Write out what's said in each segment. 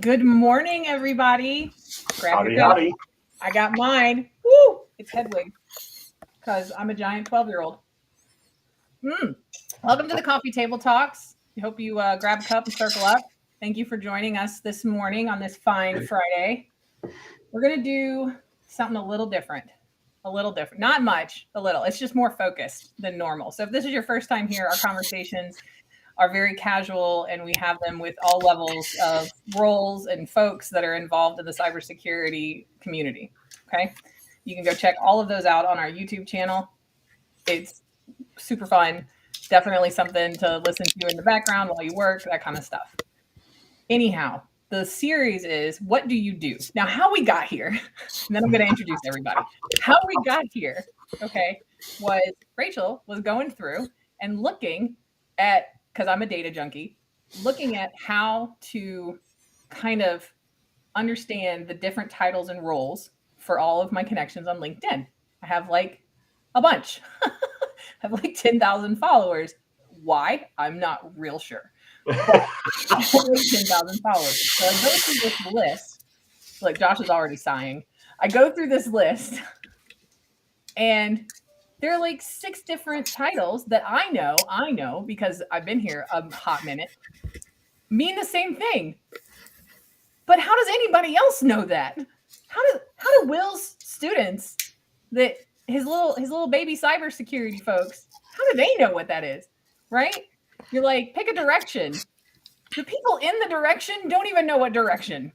Good morning, everybody. Grab your Howdy. I got mine. Woo! It's Hedwig because I'm a giant 12-year-old. Welcome to the Coffee Table Talks. I hope you grab a cup and circle up. Thank you for joining us this morning on this fine Friday. We're going to do something a little different. Not much, a little. It's just more focused than normal. So if this is your first time here, our conversations are very casual, and we have them with all levels of roles and folks that are involved in the cybersecurity community. Okay. You can go check all of those out on our YouTube channel. It's super fun. Definitely something to listen to in the background while you work, that kind of stuff. Anyhow, the series is What Do You Do? Now, how we got here, and then I'm going to introduce everybody. How we got here, okay, was Rachel was going through and looking at, because I'm a data junkie, looking at how to kind of understand the different titles and roles for all of my connections on LinkedIn. I have like a bunch. I have like 10,000 followers. Why? I'm not real sure. But I have like 10,000 followers. So I go through this list. Like Josh is already sighing. I go through this list and there are like 6 different titles that I know because I've been here a hot minute, mean the same thing. But how does anybody else know that? How do Will's students, that his little baby cybersecurity folks, how do they know what that is? Right? You're like, pick a direction. The people in the direction don't even know what direction.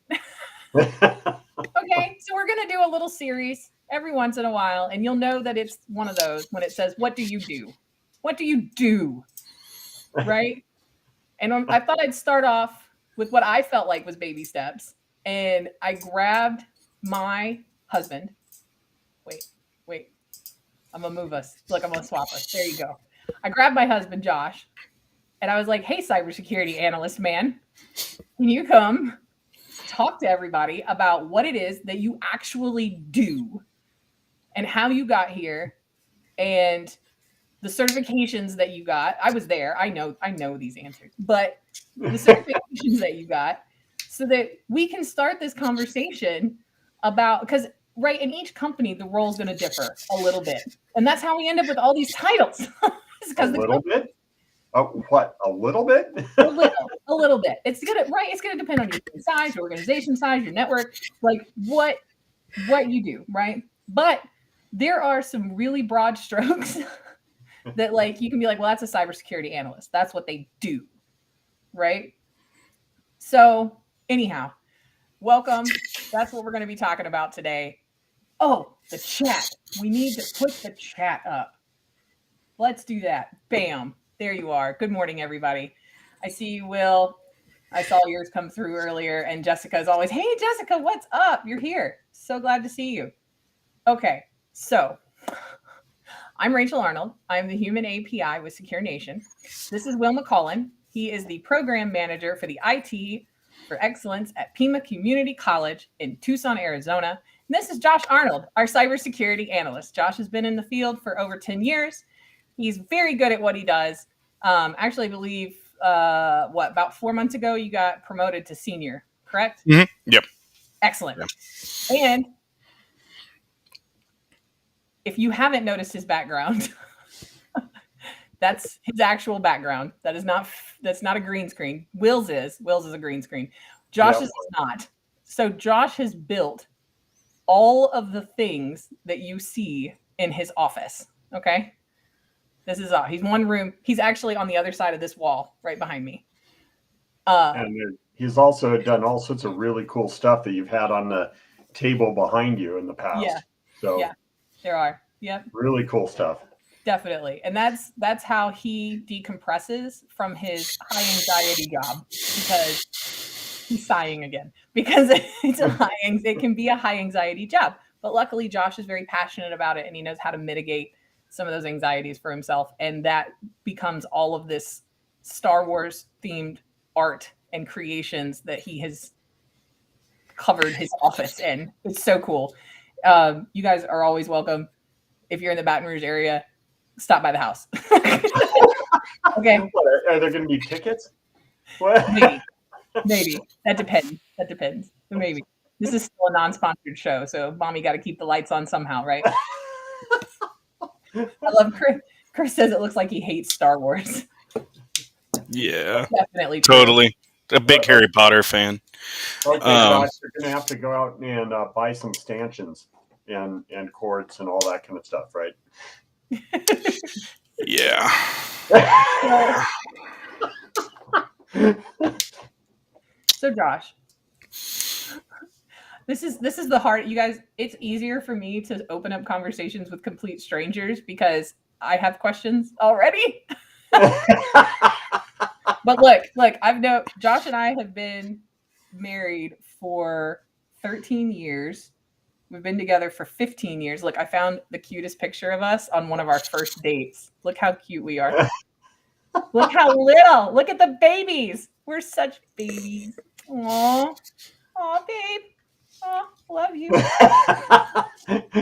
Okay, so we're gonna do a little series every once in a while, and you'll know that it's one of those when it says, what do you do? What do you do? Right? And I thought I'd start off with what I felt like was baby steps. And I grabbed my husband. Wait. I'm going to move us. Look, I'm going to swap us. There you go. I grabbed my husband, Josh, and I was like, hey, cybersecurity analyst, man, can you come talk to everybody about what it is that you actually do and how you got here and the certifications that you got. I was there. I know these answers, but the certifications that you got, so that we can start this conversation about, because right, in each company, the role is going to differ a little bit. And that's how we end up with all these titles. A little bit? Oh, what? A little bit? a little bit. It's going to depend on your size, your organization size, your network, like what you do, right? But there are some really broad strokes that like you can be like, well, that's a cybersecurity analyst. That's what they do, right? So anyhow, welcome. That's what we're going to be talking about today. Oh, the chat. We need to put the chat up. Let's do that. Bam. There you are. Good morning, everybody. I see you, Will. I saw yours come through earlier. And Jessica is always, hey, Jessica, what's up? You're here. So glad to see you. Okay, so I'm Rachel Arnold. I'm the Human API with SecureNation. This is Will McCullen. He is the program manager for the IT for Excellence at PIMA Community College in Tucson, Arizona. And this is Josh Arnold, our cybersecurity analyst. Josh has been in the field for over 10 years. He's very good at what he does. Actually, I believe, about 4 months ago, you got promoted to senior, correct? Mm-hmm. Yep. Excellent. Yep. And if you haven't noticed his background, that's his actual background. That's not a green screen. Will's is a green screen. Josh's is not. So Josh has built all of the things that you see in his office. Okay. This is he's one room. He's actually on the other side of this wall right behind me. And he's also done all sorts of really cool stuff that you've had on the table behind you in the past. Yeah. So yeah, there are. Yep. Really cool stuff. Definitely. And that's how he decompresses from his high anxiety job, because he's sighing again, because it can be a high anxiety job. But luckily Josh is very passionate about it, and he knows how to mitigate some of those anxieties for himself. And that becomes all of this Star Wars themed art and creations that he has covered his office in. It's so cool. You guys are always welcome. If you're in the Baton Rouge area, stop by the house. Okay. What, are there going to be tickets? What? Maybe. That depends. But maybe. This is still a non-sponsored show, so mommy got to keep the lights on somehow, right? I love Chris. Chris says it looks like he hates Star Wars. Yeah, Definitely true. totally. A big Harry Potter fan. Okay, Josh, you're going to have to go out and buy some stanchions and cords and all that kind of stuff, right? Yeah. So Josh, this is the hard. You guys, it's easier for me to open up conversations with complete strangers because I have questions already. But look, Josh and I have been married for 13 years. We've been together for 15 years. Look, I found the cutest picture of us on one of our first dates. Look how cute we are. Look how little. Look at the babies. We're such babies. Aw. Aw, babe. Aw, love you.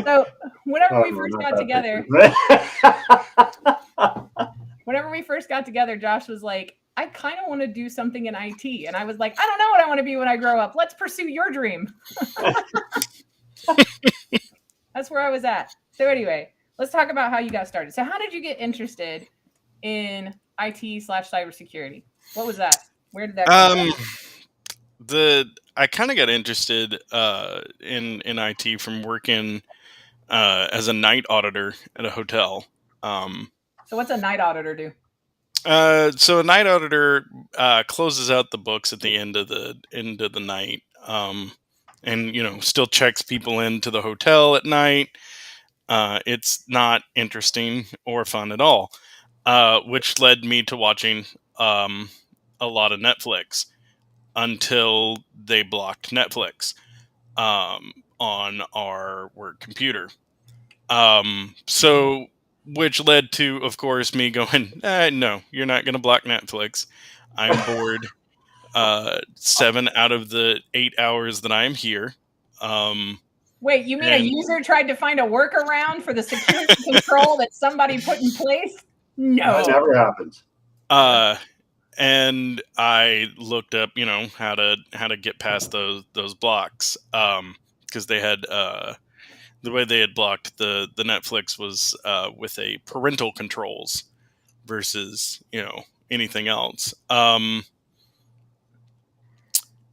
So whenever we first got together, Josh was like, I kind of want to do something in IT. And I was like, I don't know what I want to be when I grow up. Let's pursue your dream. That's where I was at. So anyway, let's talk about how you got started. So how did you get interested in IT/cybersecurity? What was that? Where did that come from? I kind of got interested in IT from working as a night auditor at a hotel. So what's a night auditor do? So a night auditor closes out the books at the end of the night, and still checks people into the hotel at night. It's not interesting or fun at all, which led me to watching a lot of Netflix until they blocked Netflix on our work computer. So which led to, of course, me going, no, you're not going to block Netflix. I'm bored 7 out of the 8 hours that I'm here. Wait, you mean a user tried to find a workaround for the security control that somebody put in place? No. That never happens. And I looked up, how to get past those blocks, because they had the way they had blocked the Netflix was with a parental controls versus anything else.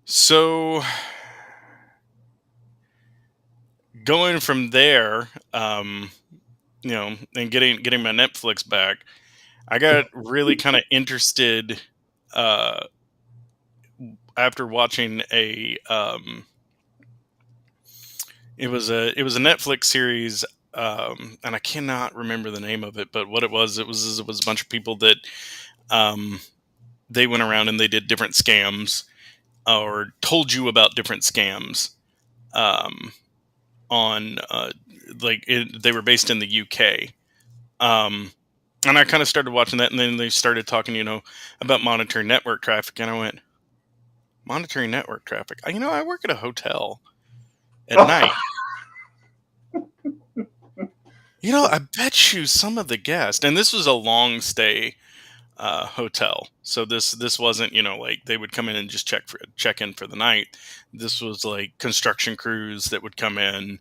So going from there, and getting my Netflix back, I got really kind of interested after watching it was a Netflix series, and I cannot remember the name of it, but what it was a bunch of people that they went around and they did different scams or told you about different scams on they were based in the UK. And I kind of started watching that, and then they started talking, about monitoring network traffic, and I went, monitoring network traffic? I work at a hotel at night. I bet you some of the guests, and this was a long stay hotel, so this wasn't, like they would come in and just check in for the night. This was like construction crews that would come in,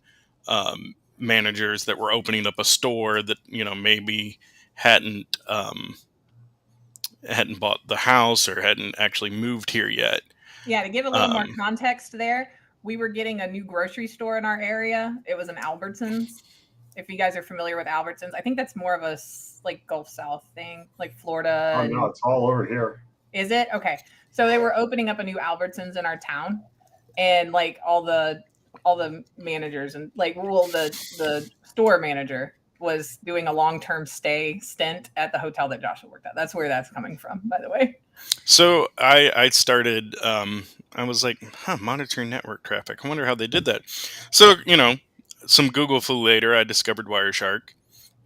managers that were opening up a store that maybe hadn't bought the house or hadn't actually moved here yet. Yeah, to give a little more context there, we were getting a new grocery store in our area. It was an Albertsons. If you guys are familiar with Albertsons, I think that's more of a like Gulf South thing, like Florida. Oh no, it's all over here. Is it? Okay. So they were opening up a new Albertsons in our town, and like all the managers and the store manager was doing a long-term stint at the hotel that Joshua worked at. That's where that's coming from, by the way. So I started, I was like, monitoring network traffic. I wonder how they did that. So, some Google flew later, I discovered Wireshark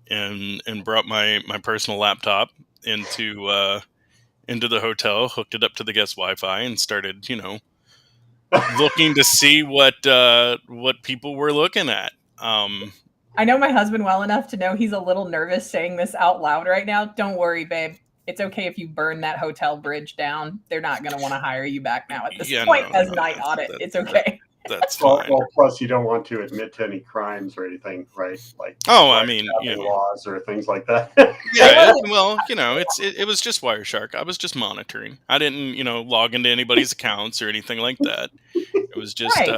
and brought my personal laptop into the hotel, hooked it up to the guest Wi-Fi, and started, looking to see what people were looking at. I know my husband well enough to know he's a little nervous saying this out loud right now. Don't worry, babe. it's okay if you burn that hotel bridge down. They're not going to want to hire you back now at this Yeah, point no, as no, night no, audit. It's okay. That's Well, fine. well, plus you don't want to admit to any crimes or anything, right? Like Oh, I mean, you know, laws or things like that. yeah. Well, you know, it was just Wireshark. I was just monitoring. I didn't, you know, log into anybody's accounts or anything like that. It was just, Right.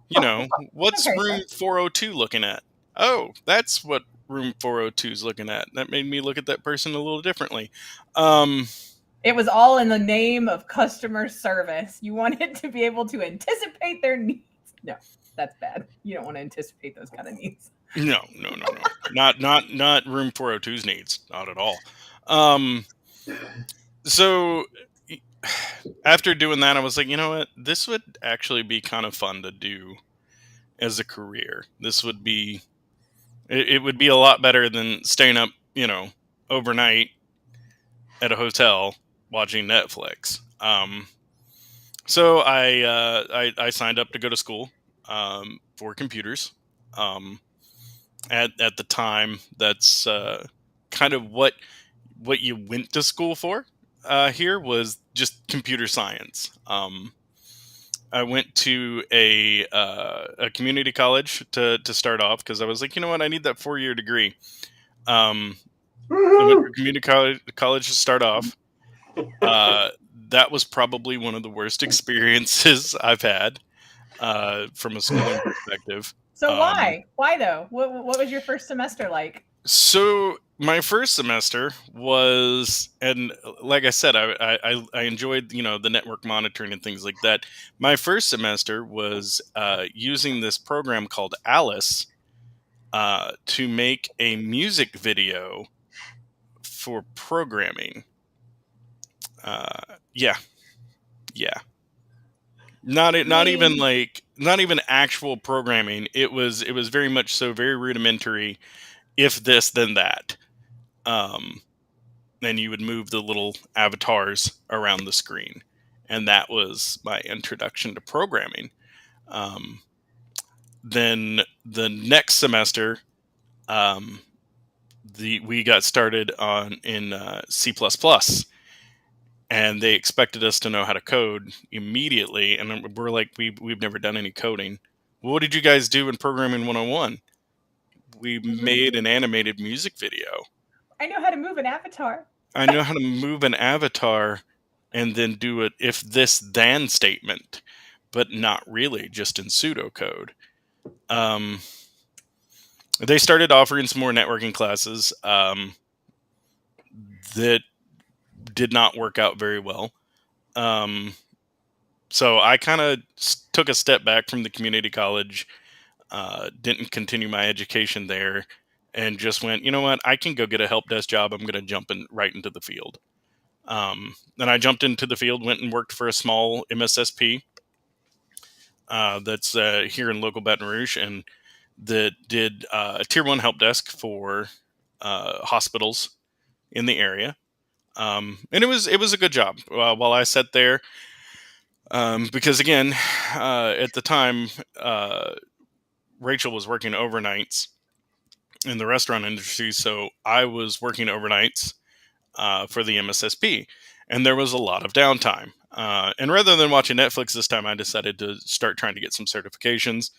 you know, what's Okay, room 402 looking at? Oh, that's what room 402 is looking at. That made me look at that person a little differently. It was all in the name of customer service. You wanted to be able to anticipate their needs. No, that's bad. You don't want to anticipate those kind of needs. No. Not room 402's needs. Not at all. So after doing that, I was like, you know what? This would actually be kind of fun to do as a career. This would be, it would be a lot better than staying up, you know, overnight at a hotel watching Netflix. So I signed up to go to school for computers. At the time, that's kind of what you went to school for. Here was just computer science. I went to a community college to start off because I was like, you know what, I need that 4-year degree. I went to community college to start off. That was probably one of the worst experiences I've had from a schooling perspective. So why? Why though? What was your first semester like? So my first semester was, and like I said, I enjoyed, you know, the network monitoring and things like that. My first semester was using this program called Alice to make a music video for programming. Yeah. Not even actual programming. It was very much so, very rudimentary. If this, then that. Then you would move the little avatars around the screen, and that was my introduction to programming. Then the next semester, we got started in C++, and they expected us to know how to code immediately, and we're like, we've never done any coding. What did you guys do in Programming 101? We made an animated music video. I know how to move an avatar. I know how to move an avatar and then do it if this then statement, but not really, just in pseudocode. They started offering some more networking classes that did not work out very well. So I kind of took a step back from the community college, didn't continue my education there, and just went, you know what, I can go get a help desk job. I'm going to jump right into the field. Then I jumped into the field, went and worked for a small MSSP that's here in local Baton Rouge, and that did a tier 1 help desk for hospitals in the area. And it was a good job while I sat there. Because again, at the time, Rachel was working overnights in the restaurant industry, so I was working overnights for the MSSP, and there was a lot of downtime. And rather than watching Netflix this time, I decided to start trying to get some certifications.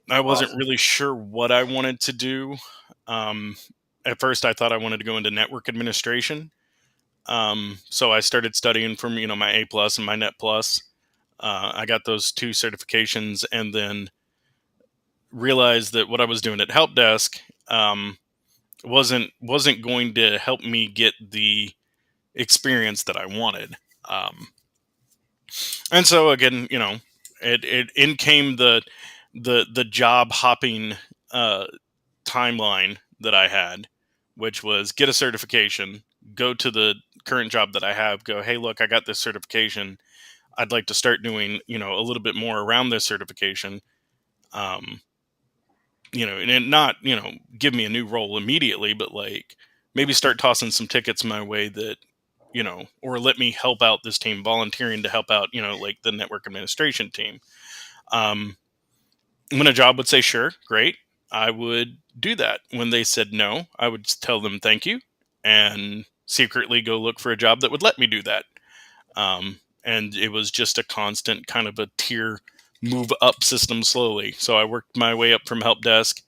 I wasn't really sure what I wanted to do. At first, I thought I wanted to go into network administration. So I started studying from, you know, my A+ and my Net+. I got those 2 certifications, and then realized that what I was doing at help desk wasn't going to help me get the experience that I wanted. And so again, you know, it in came the job hopping timeline that I had, which was get a certification, go to the current job that I have, go, hey, look, I got this certification. I'd like to start doing, you know, a little bit more around this certification. You know, and not, you know, give me a new role immediately, but like maybe start tossing some tickets my way that, you know, or let me help out this team, volunteering to help out, you know, like the network administration team. When a job would say, sure, great, I would do that. When they said no, I would tell them thank you and secretly go look for a job that would let me do that. And it was just a constant kind of a tier move up system slowly. So I worked my way up from help desk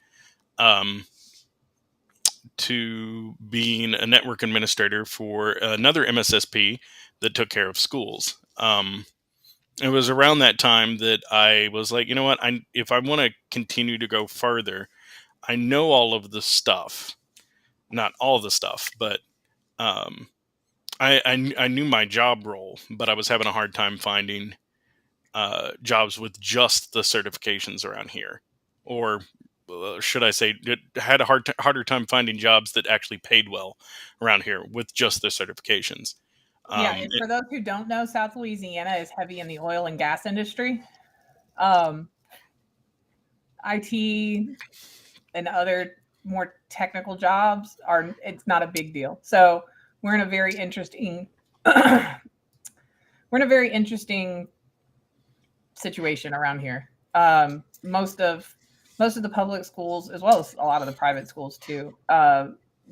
to being a network administrator for another MSSP that took care of schools. It was around that time that I was like, you know what? If I want to continue to go further, I know all of the stuff, not all the stuff, but I knew my job role, but I was having a hard time finding jobs with just the certifications around here, or should I say, it had a harder time finding jobs that actually paid well around here with just the certifications. And for those who don't know, South Louisiana is heavy in the oil and gas industry. IT and other more technical jobs it's not a big deal. So we're in a very interesting situation around here. Most of the public schools, as well as a lot of the private schools too,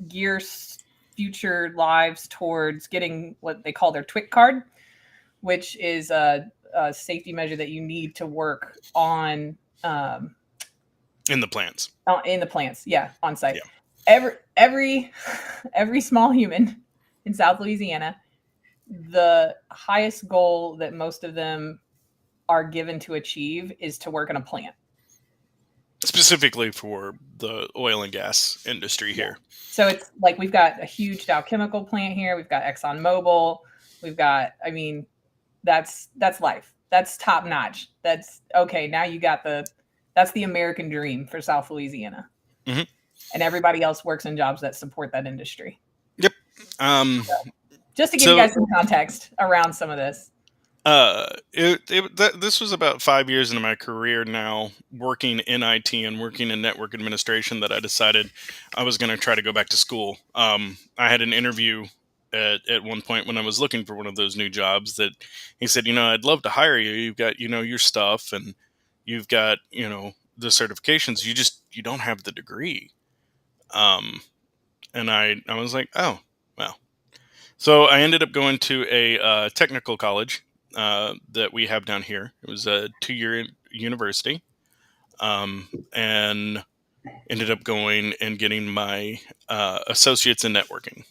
gear future lives towards getting what they call their TWIC card, which is a safety measure that you need to work on in the plants. Yeah, on site. Yeah. Every small human in South Louisiana, the highest goal that most of them are given to achieve is to work in a plant. Specifically for the oil and gas industry here. So it's like we've got a huge Dow Chemical plant here. We've got ExxonMobil. We've got, that's life. That's top notch. That's okay. Now you got that's the American dream for South Louisiana. Mm-hmm. And everybody else works in jobs that support that industry. Yep. Just to give you guys some context around some of this. This was about 5 years into my career now, working in IT and working in network administration, that I decided I was going to try to go back to school. I had an interview at one point when I was looking for one of those new jobs that he said, I'd love to hire you. You've got, your stuff, and you've got, the certifications. You don't have the degree. And I was like, oh, well. So I ended up going to a technical college that we have down here. It was a 2-year university, and ended up going and getting my associates in networking.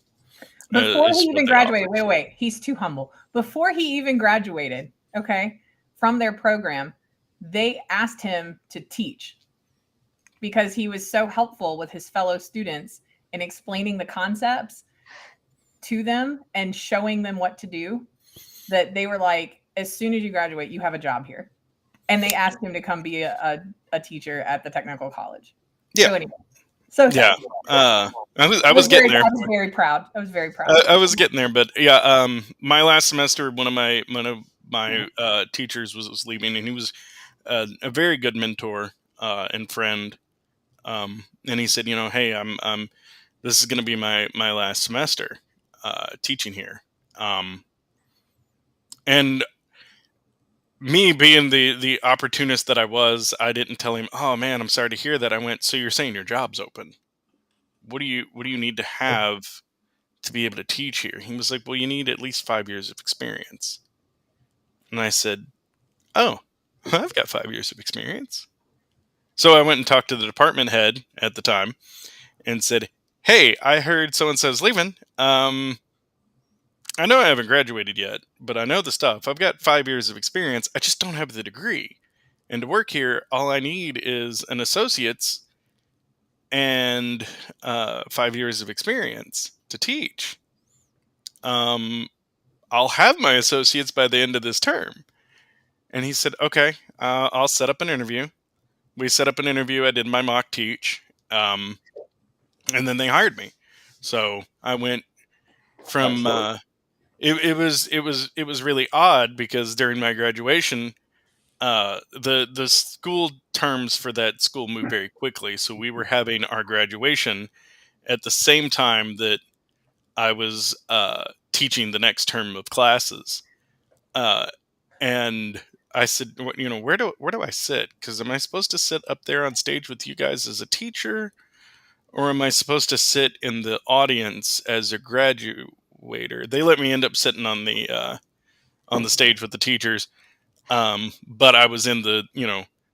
Before he even graduated, wait, he's too humble. Before he even graduated, from their program, they asked him to teach because he was so helpful with his fellow students in explaining the concepts to them and showing them what to do, that they were like, as soon as you graduate, you have a job here. And they asked him to come be a teacher at the technical college. Yeah. So anyway, yeah. I was getting there. I was very proud. I was getting there, but yeah. My last semester, one of my teachers was leaving, and he was a very good mentor and friend. And he said, hey, I'm this is going to be my last semester teaching here. And me being the opportunist that I was, I didn't tell him, oh man, I'm sorry to hear that. I went, so you're saying your job's open? What do you need to have to be able to teach here? He was like, well, you need at least 5 years of experience. And I said, oh, I've got 5 years of experience. So I went and talked to the department head at the time and said, hey, I heard so-and-so's leaving. I know I haven't graduated yet, but I know the stuff. I've got 5 years of experience. I just don't have the degree. And to work here, all I need is an associate's and 5 years of experience to teach. I'll have my associates by the end of this term. And he said, okay, I'll set up an interview. We set up an interview. I did my mock teach. And then they hired me. So I went from... It was really odd because during my graduation, the school terms for that school moved very quickly. So we were having our graduation at the same time that I was teaching the next term of classes. And I said, where do I sit? Because am I supposed to sit up there on stage with you guys as a teacher? Or am I supposed to sit in the audience as a graduate waiter. They let me end up sitting on the stage with the teachers, but I was in the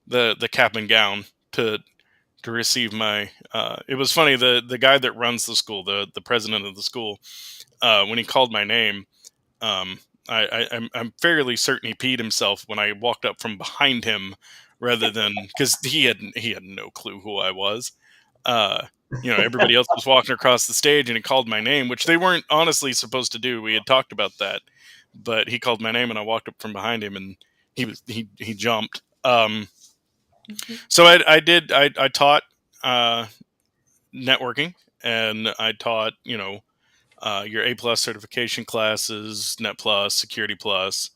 the cap and gown to receive my. It was funny, the guy that runs the school, the president of the school, when he called my name. I'm fairly certain he peed himself when I walked up from behind him, rather than because he had no clue who I was. Everybody else was walking across the stage, and he called my name, which they weren't honestly supposed to do. We had talked about that, but he called my name, and I walked up from behind him, and he jumped. So I taught networking, and I taught your A+ certification classes, Net Plus, Security Plus,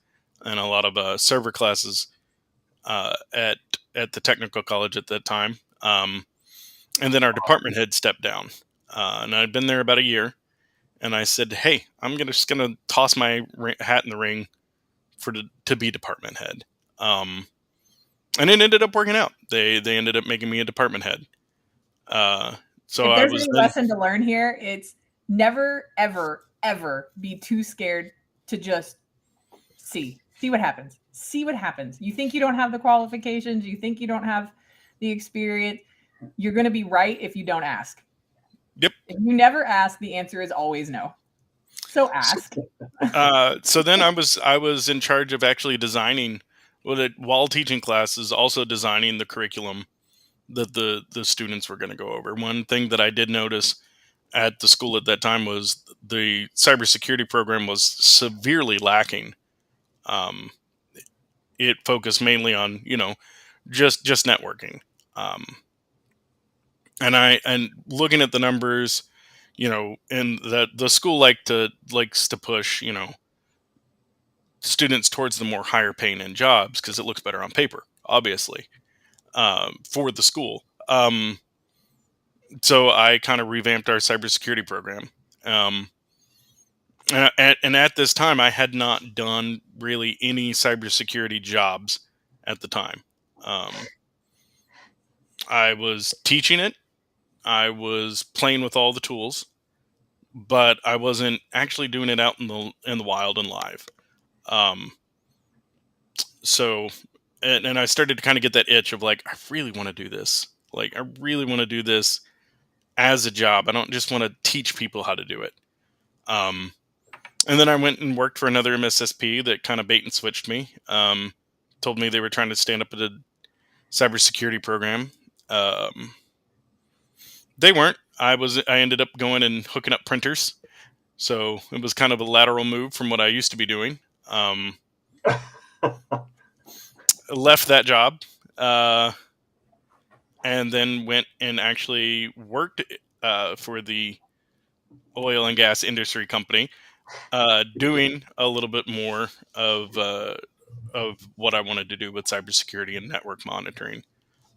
and a lot of server classes at the technical college at that time. And then our department head stepped down, and I'd been there about a year. And I said, "Hey, I'm just gonna toss my hat in the ring to be department head." And it ended up working out. They ended up making me a department head. So if I there's was any lesson to learn here, it's never, ever, ever be too scared to just see what happens. See what happens. You think you don't have the qualifications, you think you don't have the experience, you're going to be right if you don't ask. Yep. If you never ask, the answer is always no. So ask. So then I was in charge of actually designing, while teaching classes, also designing the curriculum that the students were going to go over. One thing that I did notice at the school at that time was the cybersecurity program was severely lacking. It focused mainly on just networking, and looking at the numbers, and that the school likes to push students towards the more higher paying in jobs because it looks better on paper, obviously, for the school. So I kind of revamped our cybersecurity program. And at this time, I had not done really any cybersecurity jobs at the time. I was teaching it. I was playing with all the tools, but I wasn't actually doing it out in the wild and live. So, and I started to kind of get that itch of like, I really want to do this. Like, I really want to do this as a job. I don't just want to teach people how to do it. And then I went and worked for another MSSP that kind of bait and switched me. Told me they were trying to stand up a cybersecurity program. They weren't. I ended up going and hooking up printers. So it was kind of a lateral move from what I used to be doing. Left that job, and then went and actually worked for the oil and gas industry company, doing a little bit more of what I wanted to do with cybersecurity and network monitoring.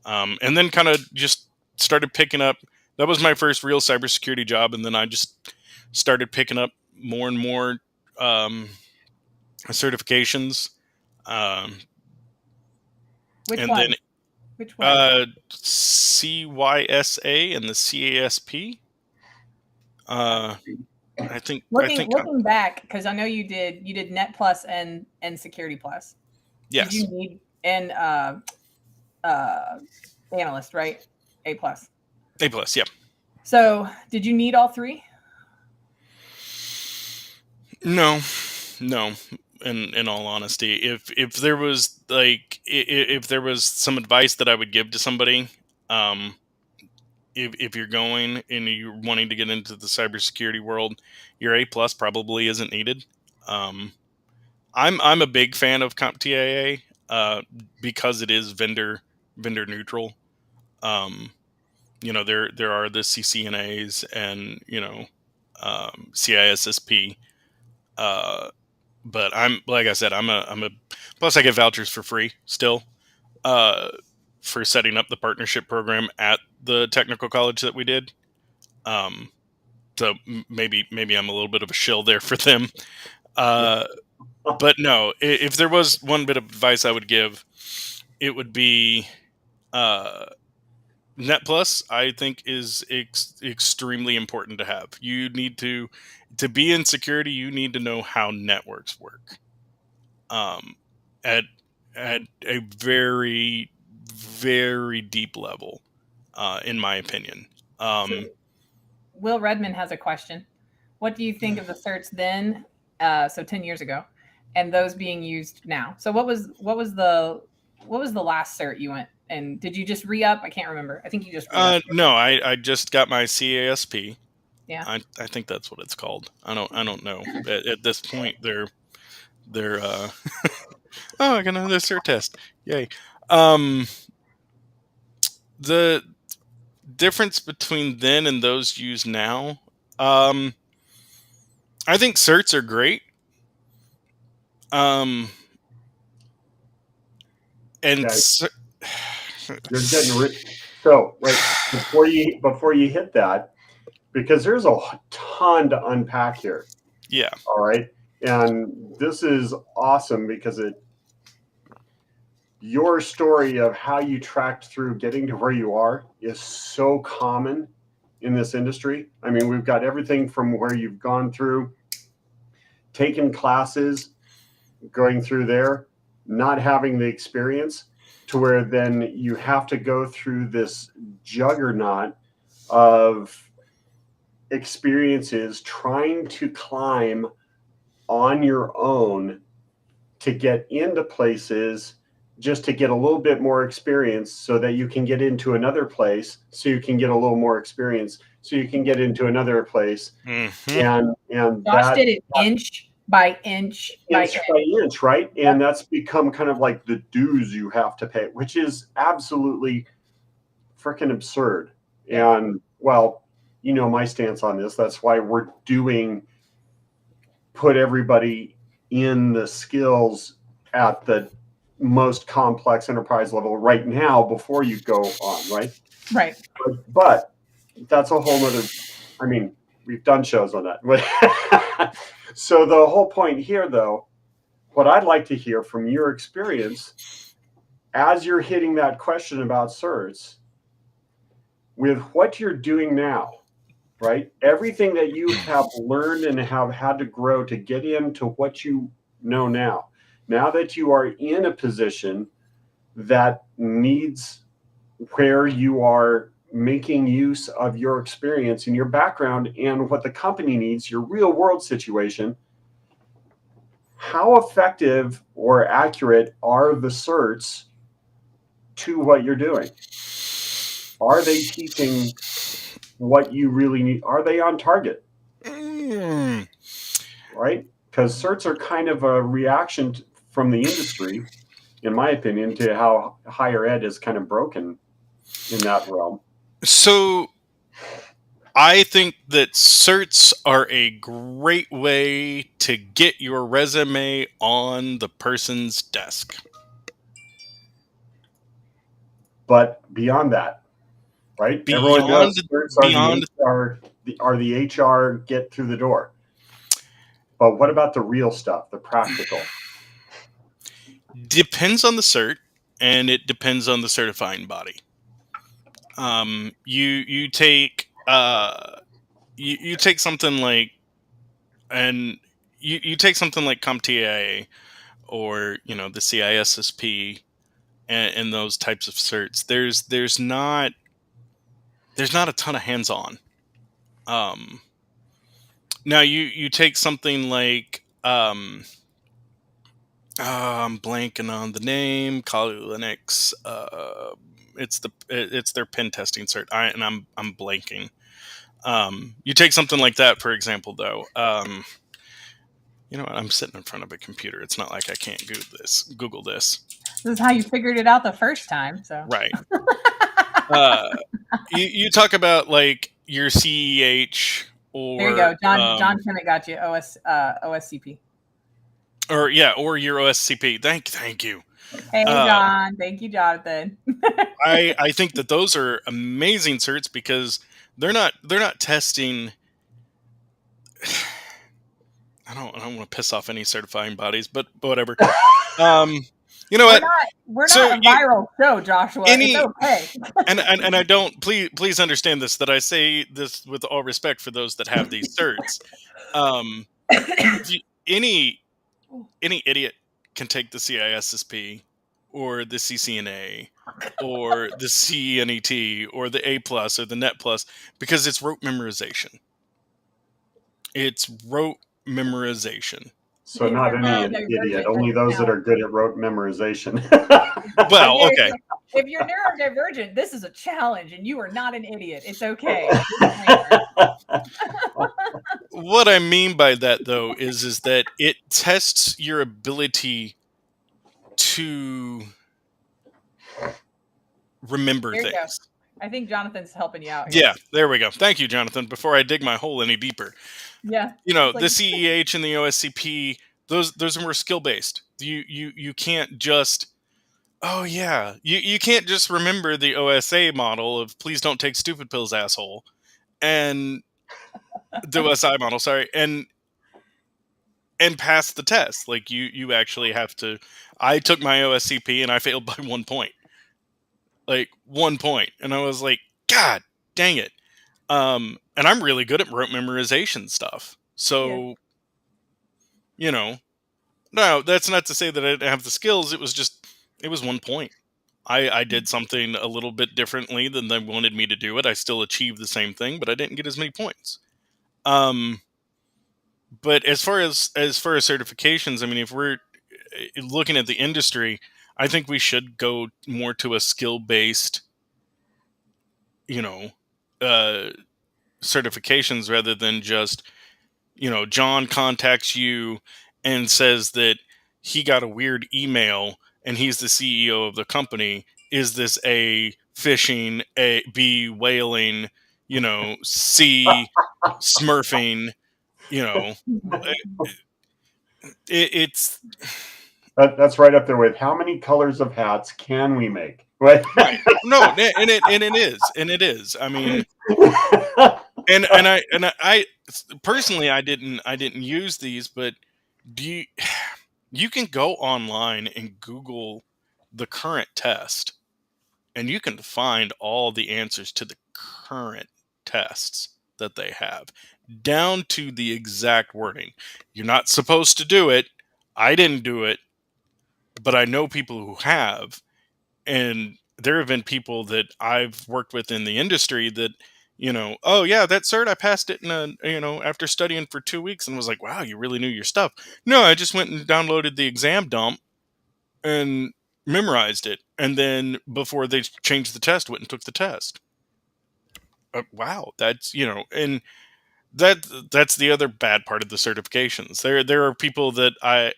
And then kind of just started picking up. That was my first real cybersecurity job, and then I just started picking up more and more certifications. Which and one? then Which one? CYSA and the CASP. I think looking back, because I know you did Net Plus and Security Plus. Yes. Did you need analyst, right? A+. A+, yeah. So did you need all three? No. In all honesty, if there was if there was some advice that I would give to somebody, if you're going and you're wanting to get into the cybersecurity world, your A+ probably isn't needed. I'm a big fan of CompTIA because it is vendor neutral. There are the CCNAs and CISSP. But I'm, like I said, I'm a plus I get vouchers for free still for setting up the partnership program at the technical college that we did. So maybe I'm a little bit of a shill there for them. But no, if there was one bit of advice I would give, it would be Net Plus, I think, is extremely important to have. You need to be in security. You need to know how networks work. At a very, very deep level, in my opinion. Will Redmond has a question. What do you think of the certs then, so 10 years ago, and those being used now? So what was the last cert you went, and did you just re-up? I can't remember. I think you just re-up. No, I just got my CASP. Yeah. I think that's what it's called. I don't know. At this point, they're oh, I got another cert test. Yay. The difference between then and those used now, I think certs are great. And Okay. You're getting so wait before you hit that, because there's a ton to unpack here. Yeah. All right. And this is awesome because your story of how you tracked through getting to where you are is so common in this industry. I mean, we've got everything from where you've gone through, taken classes, going through there, not having the experience, to where then you have to go through this juggernaut of experiences trying to climb on your own to get into places, just to get a little bit more experience so that you can get into another place, so you can get a little more experience, so you can get into another place. Mm-hmm. And Josh did it inch by inch by inch, right? And that's become kind of like the dues you have to pay, which is absolutely freaking absurd. And well, you know my stance on this. That's why we're put everybody in the skills at the most complex enterprise level right now before you go on, right? Right. But that's a whole nother, I mean, we've done shows on that. So the whole point here, though, what I'd like to hear from your experience as you're hitting that question about certs, with what you're doing now, right? Everything that you have learned and have had to grow to get into what you know now that you are in a position that needs, where you are making use of your experience and your background and what the company needs, your real world situation, how effective or accurate are the certs to what you're doing? Are they teaching what you really need? Are they on target? Right? Because certs are kind of a reaction from the industry, in my opinion, to how higher ed is kind of broken in that realm. So I think that certs are a great way to get your resume on the person's desk. But beyond that, right? Everyone knows certs are the HR get through the door. But what about the real stuff, the practical? Depends on the cert, and it depends on the certifying body. You take you take something like, and you take something like CompTIA, or the CISSP, and those types of certs. There's not a ton of hands-on. Now you take something like I'm blanking on the name, Kali Linux. It's their pen testing cert. I'm blanking. You take something like that, for example, though. You know what? I'm sitting in front of a computer. It's not like I can't Google this. This is how you figured it out the first time. So right. You talk about like your CEH, or there you go. John Kennett got you OSCP. Or your OSCP. Thank you. Hey John, thank you, Jonathan. I think that those are amazing certs because they're not testing. I don't want to piss off any certifying bodies, but whatever. You know what? We're So not a viral show, Joshua. It's okay. and I don't, please understand this, that I say this with all respect for those that have these certs. Any idiot can take the CISSP or the CCNA or the CNET or the A plus or the Net plus, because it's rote memorization. It's rote memorization. So not any idiot, only those that are good at rote memorization. Well, okay. If you're neurodivergent, this is a challenge, and you are not an idiot. It's okay. What I mean by that, though, is that it tests your ability to remember There you go. things. I think Jonathan's helping you out here. Yeah, there we go. Thank you, Jonathan. Before I dig my hole any deeper. Yeah. You know, the CEH and the OSCP, those are more skill based. You can't just, oh yeah, you can't just remember the OSA model of please don't take stupid pills, asshole, and the OSI model, sorry, and pass the test. Like you actually have to. I took my OSCP and I failed by 1 point. Like 1 point, and I was like, God dang it. And I'm really good at rote memorization stuff. So, you know, no, that's not to say that I didn't have the skills. It was 1 point. I did something a little bit differently than they wanted me to do it. I still achieved the same thing, but I didn't get as many points. But as far as certifications, I mean, if we're looking at the industry, I think we should go more to a skill-based, certifications rather than just, John contacts you and says that he got a weird email and he's the CEO of the company. Is this A, phishing, A, B, whaling, C, smurfing, it's that's right up there with how many colors of hats can we make? Right. No, and it is. I mean, and I personally, I didn't use these, but you can go online and Google the current test, and you can find all the answers to the current tests that they have, down to the exact wording. You're not supposed to do it. I didn't do it, but I know people who have, and there have been people that I've worked with in the industry that, oh yeah, that cert, I passed it after studying for 2 weeks, and was like, wow, you really knew your stuff. No, I just went and downloaded the exam dump and memorized it, and then before they changed the test, went and took the test. Wow, that's and that's the other bad part of the certifications. There are people that I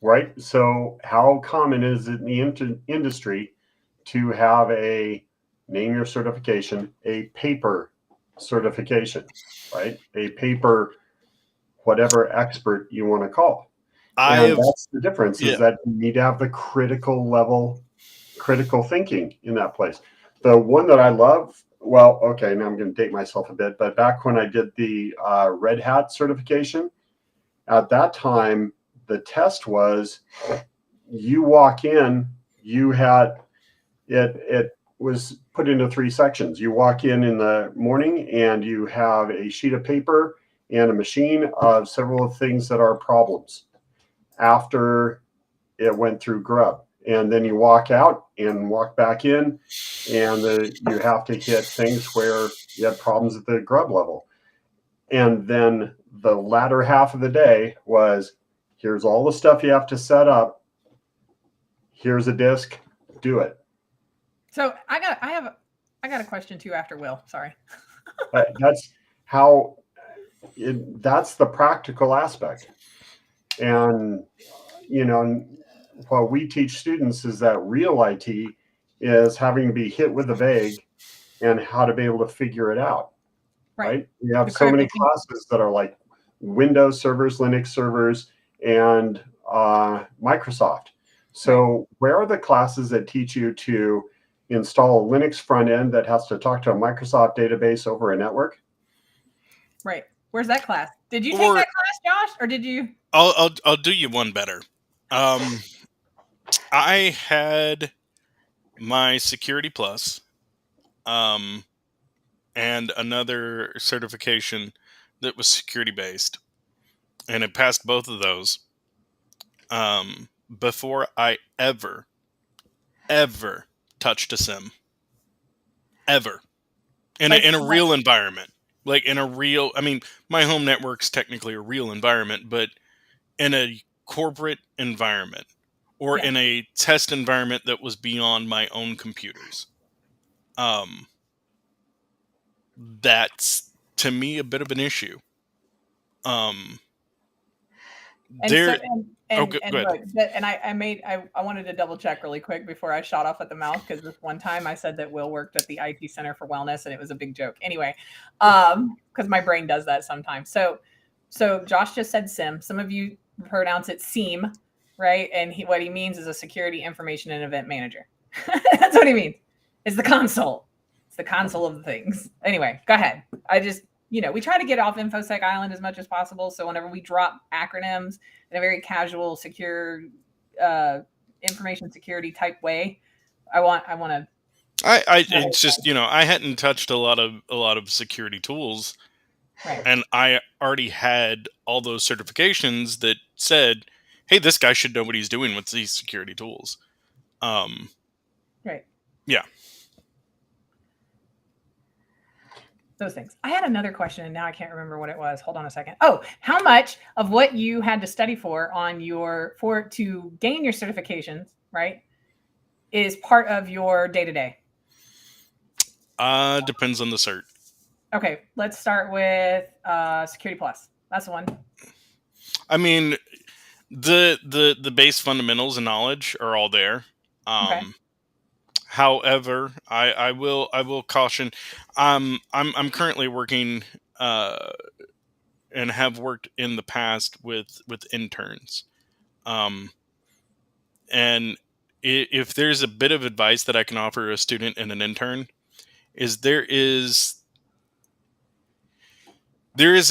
right. So how common is it in the industry to have a name your certification, a paper certification, right? A paper, whatever expert you want to call. And that's the difference, is that you need to have the critical thinking in that place. The one that I love, well, okay, now I'm going to date myself a bit, but back when I did the Red Hat certification, at that time, the test was you walk in, you had it was put into 3 sections. You walk in the morning and you have a sheet of paper and a machine of several things that are problems after it went through grub. And then you walk out and walk back in, and you have to hit things where you have problems at the grub level. And then the latter half of the day was, here's all the stuff you have to set up. Here's a disk, do it. So I got a question too after Will. Sorry. That's that's the practical aspect. And, what we teach students is that real IT is having to be hit with a vague and how to be able to figure it out. Right? We have so many classes that are like Windows servers, Linux servers, and Microsoft. So where are the classes that teach you to install a Linux front end that has to talk to a Microsoft database over a network? Right. Where's that class? Did you take Or- that class, Josh, or did you? I'll do you one better. I had my Security Plus, and another certification that was security based, and it passed both of those. Before I ever touched a sim, ever in Like, a real environment, like in a real. I mean, my home network's technically a real environment, but in a corporate environment or Yeah. in a test environment that was beyond my own computers. That's to me a bit of an issue. And There. so Go ahead. look, I wanted to double check really quick before I shot off at the mouth, because this one time I said that Will worked at the IT Center for Wellness and it was a big joke. Anyway, because my brain does that sometimes. So Josh just said SIM. Some of you pronounce it SEAM, right? And what he means is a security information and event manager. That's what he means. It's the console. It's the console of the things. Anyway, go ahead. We try to get off InfoSec Island as much as possible. So whenever we drop acronyms in a very casual, secure, information security type way, I want to. It's just, I hadn't touched a lot of security tools, right. And I already had all those certifications that said, "Hey, this guy should know what he's doing with these security tools." Right. Yeah. Those things. I had another question and now I can't remember what it was. Hold on a second. Oh, how much of what you had to study for to gain your certifications, right, is part of your day-to-day? Depends on the cert. Okay, let's start with Security Plus. That's the one. I mean, the base fundamentals and knowledge are all there. Okay. However, I will caution. I'm currently working and have worked in the past with interns. And if there's a bit of advice that I can offer a student and an intern, is there is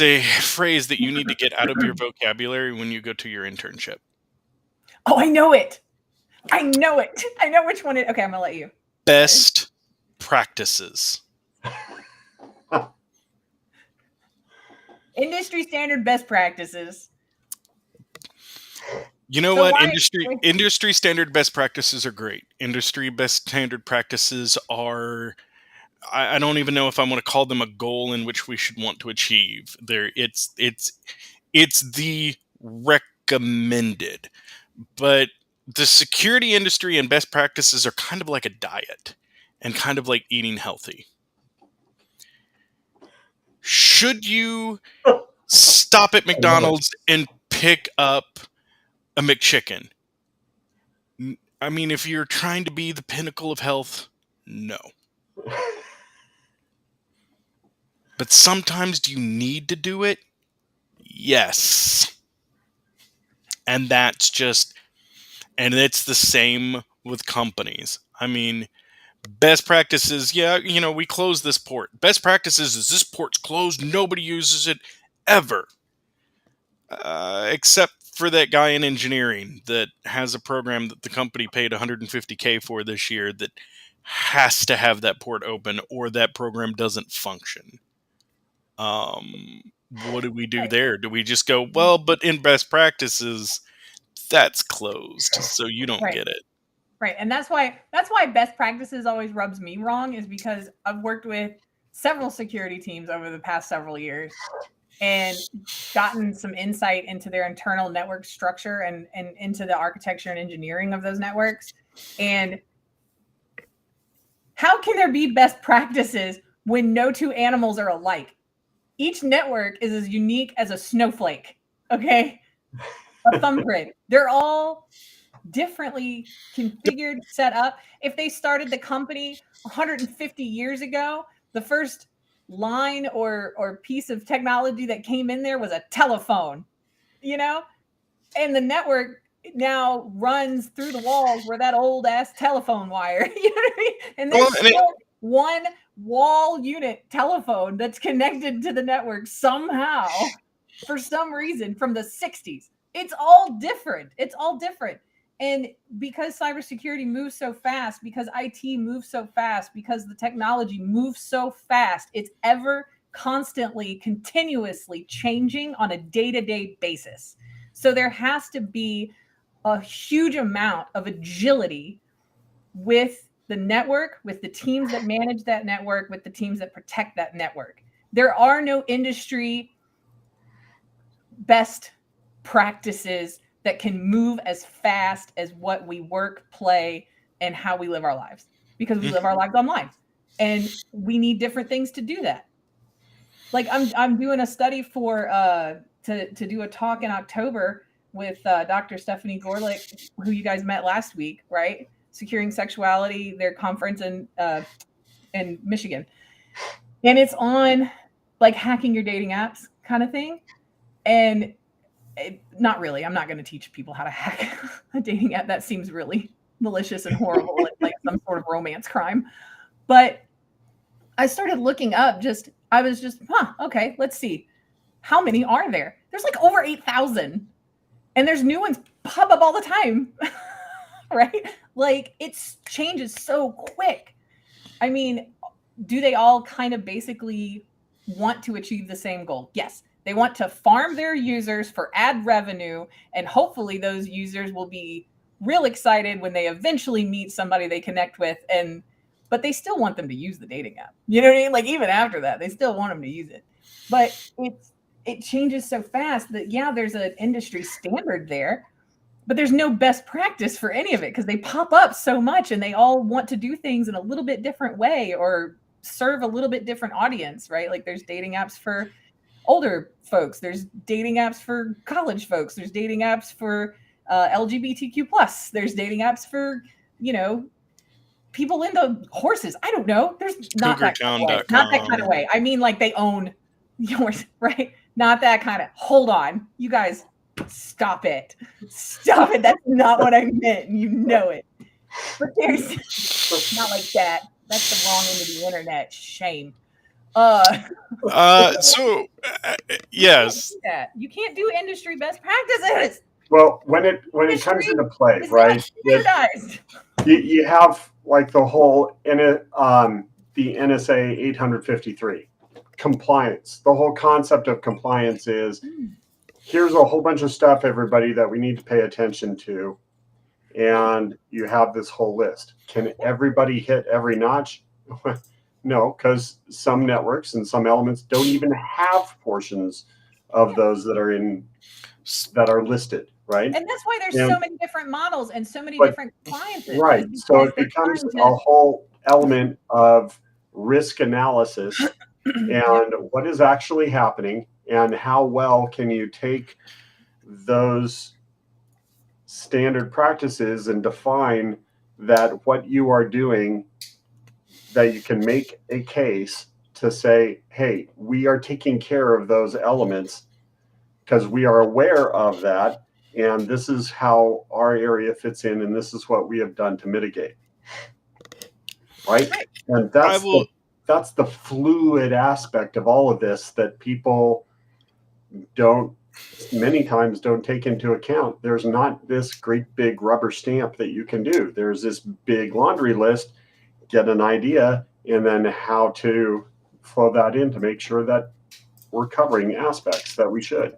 a phrase that you need to get out of your vocabulary when you go to your internship. Oh, I know it. I know which one. Okay, I'm gonna let you. Best practices. Industry standard best practices. You know what? Industry standard best practices are great. Industry best standard practices are, I don't even know if I want to call them a goal in which we should want to achieve. It's the recommended. But the security industry and best practices are kind of like a diet and kind of like eating healthy. Should you stop at McDonald's and pick up a McChicken? I mean, if you're trying to be the pinnacle of health, no. But sometimes do you need to do it? Yes. And it's the same with companies. I mean, best practices, we close this port. Best practices is this port's closed. Nobody uses it ever. Except for that guy in engineering that has a program that the company paid $150K for this year that has to have that port open or that program doesn't function. What do we do there? Do we just go, well, but in best practices, that's closed, so you don't get it. Right. And that's why best practices always rubs me wrong, is because I've worked with several security teams over the past several years and gotten some insight into their internal network structure and into the architecture and engineering of those networks. And how can there be best practices when no two animals are alike? Each network is as unique as a snowflake, okay? A thumbprint. They're all differently configured, set up. If they started the company 150 years ago, the first line or piece of technology that came in there was a telephone, and the network now runs through the walls where that old ass telephone wire, you know what I mean? And one wall unit telephone that's connected to the network somehow for some reason from the 60s. It's all different. It's all different. And because cybersecurity moves so fast, because IT moves so fast, because the technology moves so fast, it's ever constantly, continuously changing on a day-to-day basis. So there has to be a huge amount of agility with the network, with the teams that manage that network, with the teams that protect that network. There are no industry best practices that can move as fast as what we work, play, and how we live our lives, because we live our lives online, and we need different things to do that. Like I'm doing a study for to do a talk in October with Dr. Stephanie Gorlick, who you guys met last week, right? Securing Sexuality, their conference in Michigan, and it's on like hacking your dating apps kind of thing. And not really. I'm not going to teach people how to hack a dating app. That seems really malicious and horrible, like some sort of romance crime. But I started looking up. I was just, okay, let's see. How many are there? There's like over 8,000, and there's new ones pop up all the time, right? Like it changes so quick. I mean, do they all kind of basically want to achieve the same goal? Yes. They want to farm their users for ad revenue, and hopefully those users will be real excited when they eventually meet somebody they connect with, but they still want them to use the dating app. You know what I mean? Like even after that, they still want them to use it. But it changes so fast that there's an industry standard there, but there's no best practice for any of it because they pop up so much and they all want to do things in a little bit different way or serve a little bit different audience, right? Like there's dating apps for older folks, there's dating apps for college folks, there's dating apps for LGBTQ plus, there's dating apps for people into horses. I don't know. There's not that kind of way. Not that kind of way. I mean, like they own yours, right? Not that kind of. Hold on, you guys, stop it. That's not what I meant. You know it. But there's not like that. That's the wrong end of the internet. Shame. Yes. You can't do industry best practices. Well, when it comes into play, right? You have like the whole the NSA 853 compliance. The whole concept of compliance is here's a whole bunch of stuff, everybody, that we need to pay attention to, and you have this whole list. Can everybody hit every notch? No, because some networks and some elements don't even have portions of those that are listed, right? And that's why there's so many different models and so many different compliances. Right. So it becomes a whole element of risk analysis and what is actually happening and how well can you take those standard practices and define that what you are doing, that you can make a case to say, hey, we are taking care of those elements because we are aware of that, and this is how our area fits in, and this is what we have done to mitigate. Right? And that's the fluid aspect of all of this that people many times don't take into account. There's not this great big rubber stamp that you can do. There's this big laundry list, get an idea, and then how to flow that in to make sure that we're covering aspects that we should.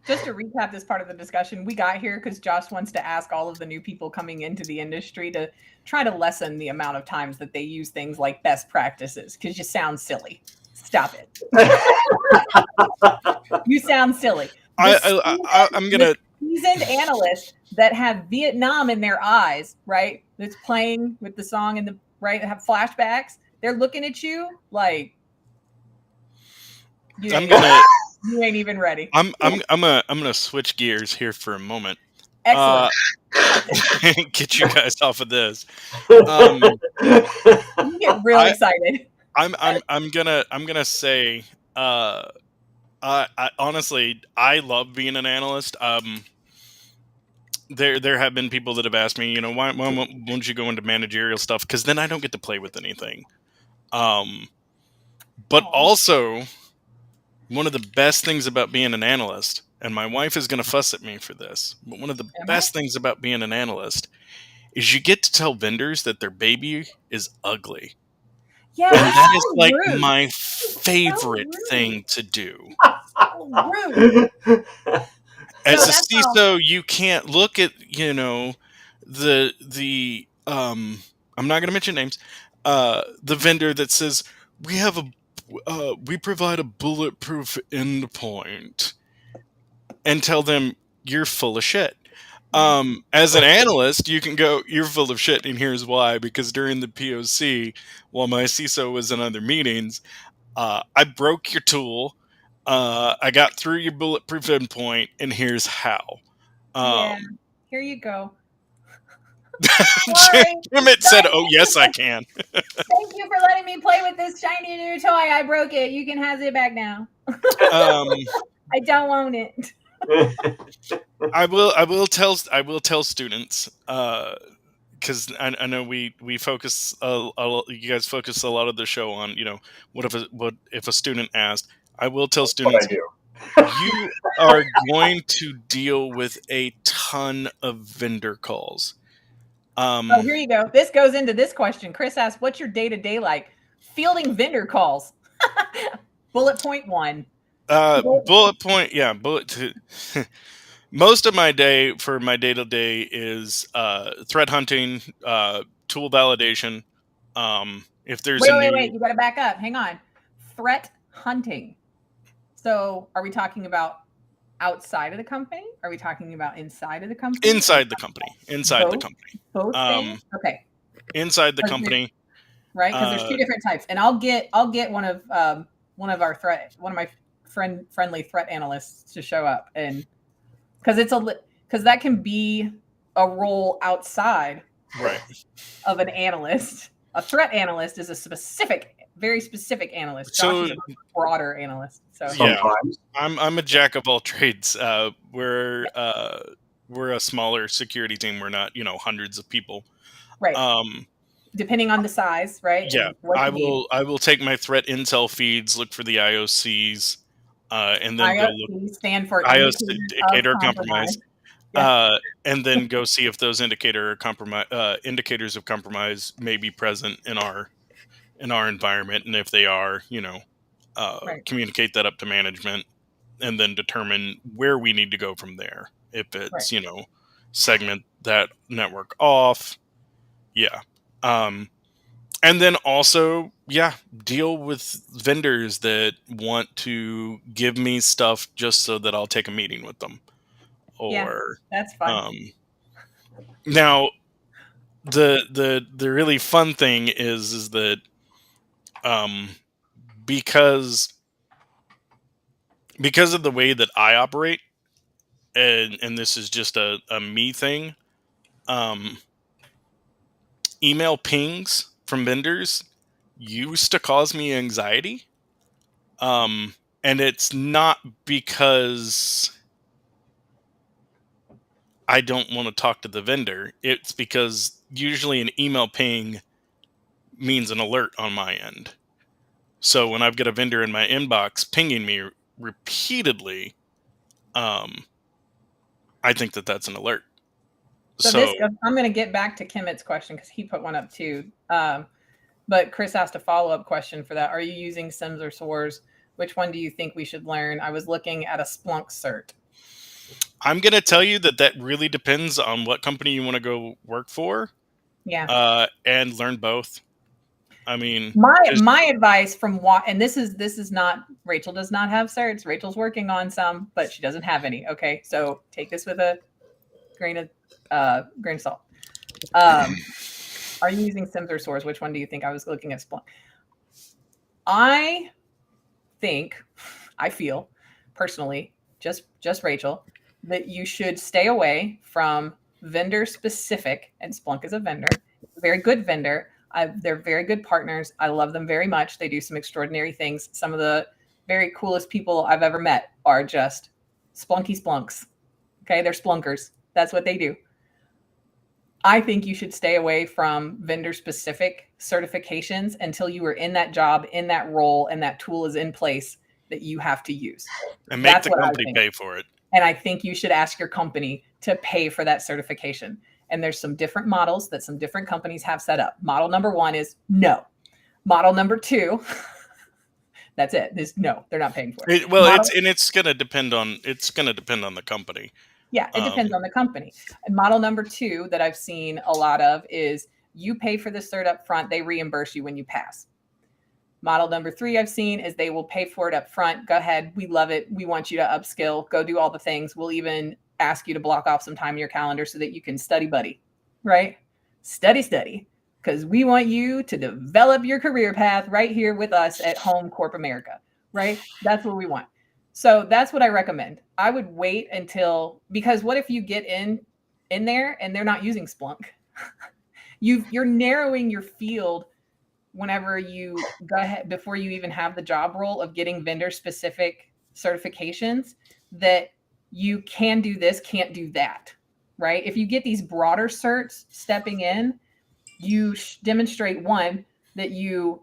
Just to recap this part of the discussion, we got here because Josh wants to ask all of the new people coming into the industry to try to lessen the amount of times that they use things like best practices because you sound silly. Stop it. You sound silly. I'm going to... Seasoned analysts that have Vietnam in their eyes, right? That's playing with the song and have flashbacks. They're looking at you like you ain't even ready. I'm gonna switch gears here for a moment. Excellent. Get you guys off of this. You get real excited. I'm gonna say I honestly I love being an analyst. There have been people that have asked me, why won't you go into managerial stuff? Because then I don't get to play with anything. But also, one of the best things about being an analyst, and my wife is going to fuss at me for this, but one of the best things about being an analyst is you get to tell vendors that their baby is ugly. Yeah, And that is like rude. my favorite thing to do. Rude. As a that's CISO, you can't look at, the I'm not going to mention names, the vendor that says we provide a bulletproof endpoint, and tell them you're full of shit. As an analyst, you can go, you're full of shit, and here's why. Because during the POC, while my CISO was in other meetings, I broke your tool. I got through your bulletproof endpoint, and here's how. Yeah, here you go. Emmett said, "Oh yes, I can." Thank you for letting me play with this shiny new toy. I broke it. You can have it back now. I don't want it. I will tell students, because I know we focus you guys focus a lot of the show on, what if a student asked. I will tell students, you are going to deal with a ton of vendor calls. Here you go. This goes into this question. Chris asked, "What's your day-to-day like fielding vendor calls?" Bullet point 1. Bullet point, yeah. Most of my day for my day-to-day is threat hunting, tool validation. If there's wait, you got to back up. Hang on. Threat hunting. So, are we talking about outside of the company? Are we talking about inside of the company? Inside the company. Inside the company. Both things? Okay. Inside the company. Right, because there's two different types, and I'll get one of my friendly threat analysts to show up, and because that can be a role outside of an analyst. A threat analyst is a very specific analyst. Josh is a broader analyst. So yeah, I'm a jack of all trades. We're a smaller security team. We're not, hundreds of people. Right. Depending on the size, right? Yeah, I will take my threat intel feeds, look for the IOCs, and then go look. Stand for indicator of compromise. And then go see if those indicators of compromise may be present in our environment, and if they are, communicate that up to management, and then determine where we need to go from there. If it's segment that network off, and then also deal with vendors that want to give me stuff just so that I'll take a meeting with them. Or that's fun. Now, the really fun thing is that because of the way that I operate, and this is just a me thing, email pings from vendors used to cause me anxiety, and it's not because I don't want to talk to the vendor. It's because usually an email ping means an alert on my end. So when I've got a vendor in my inbox pinging me repeatedly, I think that that's an alert. So I'm going to get back to Kimmett's question because he put one up too. But Chris asked a follow-up question for that. Are you using SIMS or SOARs? Which one do you think we should learn? I was looking at a Splunk cert. I'm going to tell you that really depends on what company you want to go work for. Yeah. And learn both. I mean, my advice and this is not, Rachel does not have certs. Rachel's working on some, but she doesn't have any. Okay. So take this with a grain of salt. Are you using SIMS or SOARs? Which one do you think? I was looking at Splunk. I feel personally, just Rachel, that you should stay away from vendor specific, and Splunk is a vendor, very good vendor. They're very good partners. I love them very much. They do some extraordinary things. Some of the very coolest people I've ever met are just Splunky Splunks. Okay, they're Splunkers. That's what they do. I think you should stay away from vendor-specific certifications until you are in that job, in that role, and that tool is in place that you have to use. And make That's the what I company think. pay for it. And I think you should ask your company to pay for that certification. And there's some different models that some different companies have set up. Model number 1 is no. Model number 2, that's it. Is no, they're not paying for it. It's going to depend on the company. Yeah, it depends on the company. And model number 2 that I've seen a lot of is you pay for the cert up front, they reimburse you when you pass. Model number 3 I've seen is they will pay for it up front. Go ahead. We love it. We want you to upskill. Go do all the things. We'll even ask you to block off some time in your calendar so that you can study buddy, right? Study. Because we want you to develop your career path right here with us at Home Corp America, right? That's what we want. So that's what I recommend. I would wait until, because what if you get in there and they're not using Splunk? You're narrowing your field whenever you go ahead, before you even have the job role of getting vendor specific certifications, that you can do this, can't do that, right? If you get these broader certs stepping in, you demonstrate, one, that you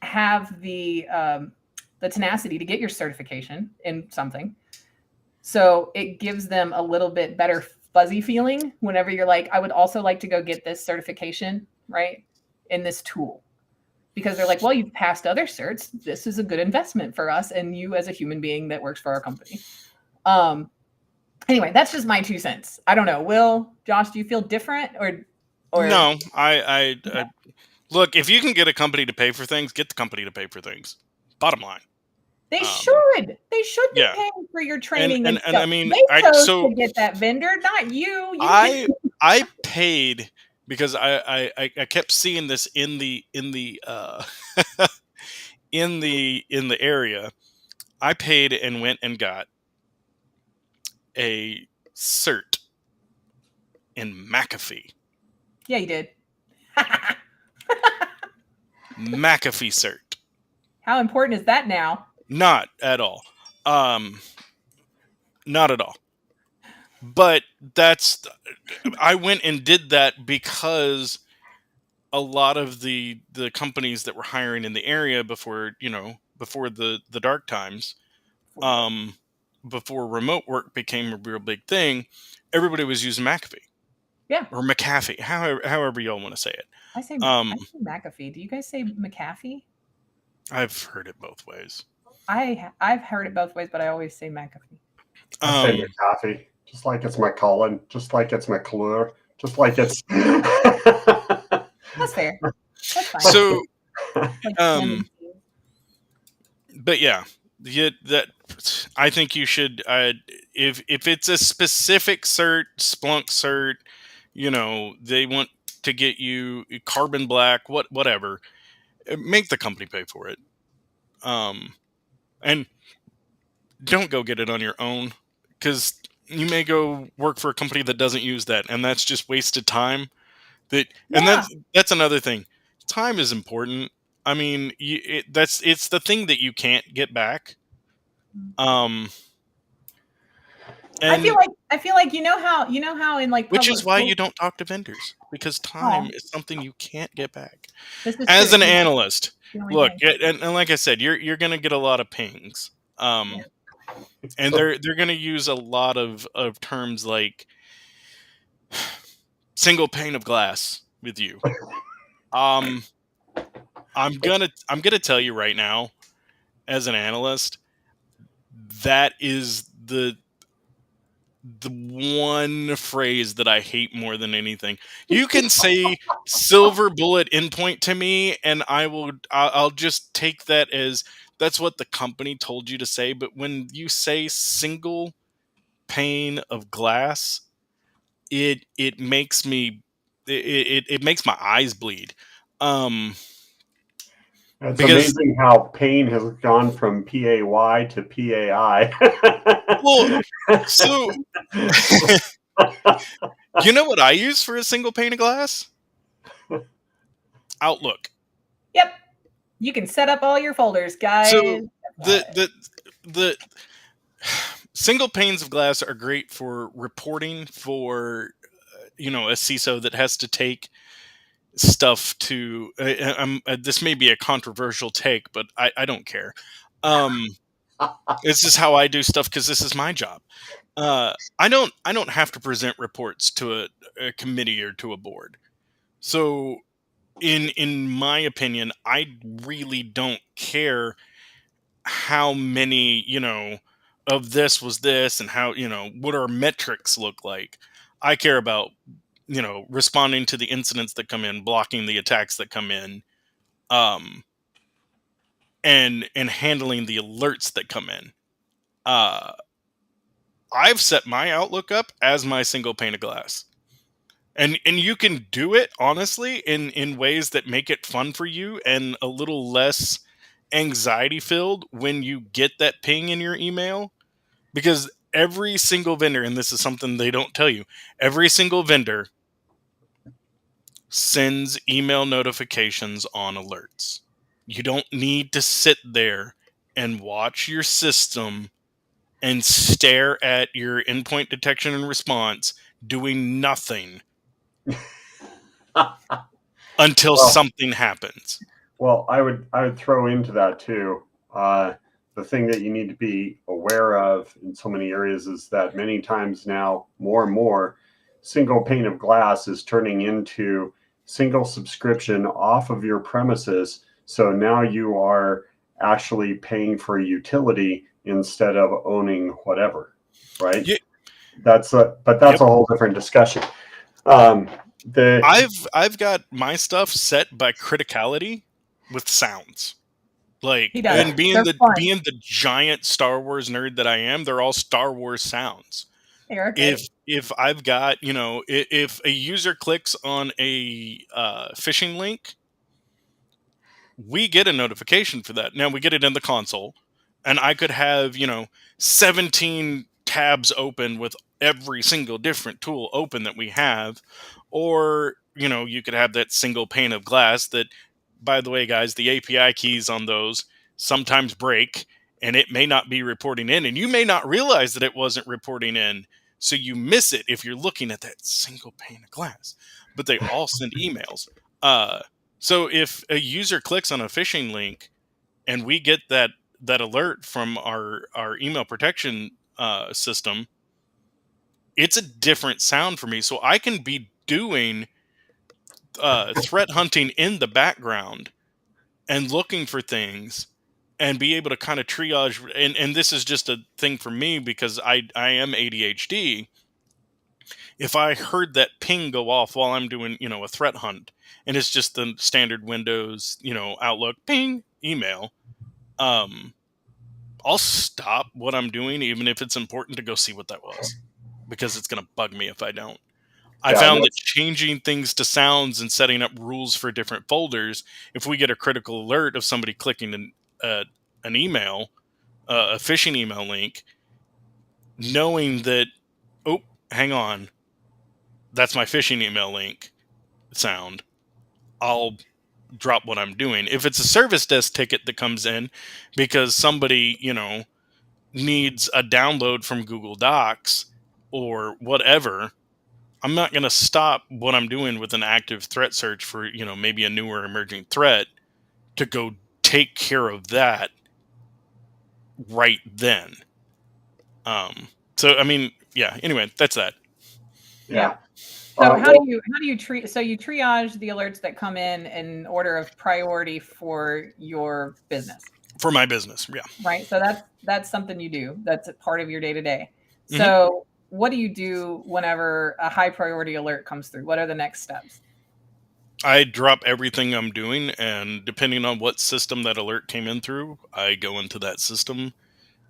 have the tenacity to get your certification in something. So it gives them a little bit better fuzzy feeling whenever you're like, I would also like to go get this certification, right, in this tool. Because they're like, well, you've passed other certs. This is a good investment for us and you as a human being that works for our company. Anyway, that's just my 2 cents. I don't know. Will, Josh, do you feel different or No, I look, if you can get a company to pay for things, get the company to pay for things. Bottom line. They should be yeah. paying for your training and stuff. I mean, they chose to get that vendor, not you. I paid because I kept seeing this in the in the area. I paid and went and got a cert in McAfee. Yeah, you did. McAfee cert. How important is that now? Not at all. Not at all. But I went and did that because a lot of the companies that were hiring in the area before the dark times, before remote work became a real big thing, everybody was using McAfee. Yeah. Or McAfee, however y'all want to say it. I say McAfee. Do you guys say McAfee? I've heard it both ways. I've heard it both ways, but I always say McAfee. I say McAfee, just like it's McCullen, just like it's McClure, just like it's. That's fair. That's fine. So, but yeah, that I think you should. If it's a specific cert, Splunk cert, they want to get you carbon black, whatever. Make the company pay for it. And don't go get it on your own, because you may go work for a company that doesn't use that, and that's just wasted time. And that's another thing. Time is important. I mean, it's the thing that you can't get back. And I feel like you know how in like which is why you don't talk to vendors, because time is something you can't get back. As an analyst, look, and like I said, you're going to get a lot of pings, and they're going to use a lot of terms like single pane of glass with you. I'm gonna tell you right now, as an analyst, that is the one phrase that I hate more than anything. You can say silver bullet endpoint to me, and I'll just take that as that's what the company told you to say. But when you say single pane of glass, it makes me it makes my eyes bleed. It's amazing how pain has gone from PAY to PAI. Well, so you know what I use for a single pane of glass? Outlook. Yep. You can set up all your folders, guys. So the single panes of glass are great for reporting, for a CISO that has to take stuff to. This may be a controversial take, but I don't care. This is how I do stuff because this is my job. I don't have to present reports to a committee or to a board. So in my opinion, I really don't care how many, of this was this and how, what our metrics look like. I care about, responding to the incidents that come in, blocking the attacks that come in, um, and handling the alerts that come in. I've set my Outlook up as my single pane of glass. And you can do it honestly in ways that make it fun for you and a little less anxiety filled when you get that ping in your email, because every single vendor, and this is something they don't tell you, every single vendor sends email notifications on alerts. You don't need to sit there and watch your system and stare at your endpoint detection and response doing nothing until something happens. Well, I would throw into that too. The thing that you need to be aware of in so many areas is that many times now, more and more, single pane of glass is turning into single subscription off of your premises. So now you are actually paying for a utility instead of owning whatever, right? Yeah. That's a whole different discussion. I've got my stuff set by criticality with sounds. Like, and being the giant Star Wars nerd that I am, they're all Star Wars sounds. If I've got, if a user clicks on a phishing link, we get a notification for that. Now we get it in the console, and I could have, 17 tabs open with every single different tool open that we have, or, you could have that single pane of glass that, by the way, guys, the API keys on those sometimes break, and it may not be reporting in, and you may not realize that it wasn't reporting in, so you miss it if you're looking at that single pane of glass. But they all send emails. So if a user clicks on a phishing link, and we get that alert from our email protection system, it's a different sound for me. So I can be doing threat hunting in the background and looking for things and be able to kind of triage. And this is just a thing for me because I am ADHD. If I heard that ping go off while I'm doing, a threat hunt, and it's just the standard Windows, Outlook ping email, I'll stop what I'm doing, even if it's important, to go see what that was, because it's going to bug me if I don't. I found that changing things to sounds and setting up rules for different folders, if we get a critical alert of somebody clicking an email, a phishing email link, knowing that, oh, hang on, that's my phishing email link sound, I'll drop what I'm doing. If it's a service desk ticket that comes in because somebody, needs a download from Google Docs or whatever, I'm not going to stop what I'm doing with an active threat search for, maybe a newer emerging threat to go take care of that right then. So, I mean, yeah, anyway, that's that. Yeah. So how do you treat? So you triage the alerts that come in order of priority for your business. For my business, yeah. Right. So that's something you do. That's a part of your day to day. So what do you do whenever a high priority alert comes through? What are the next steps? I drop everything I'm doing, and depending on what system that alert came in through, I go into that system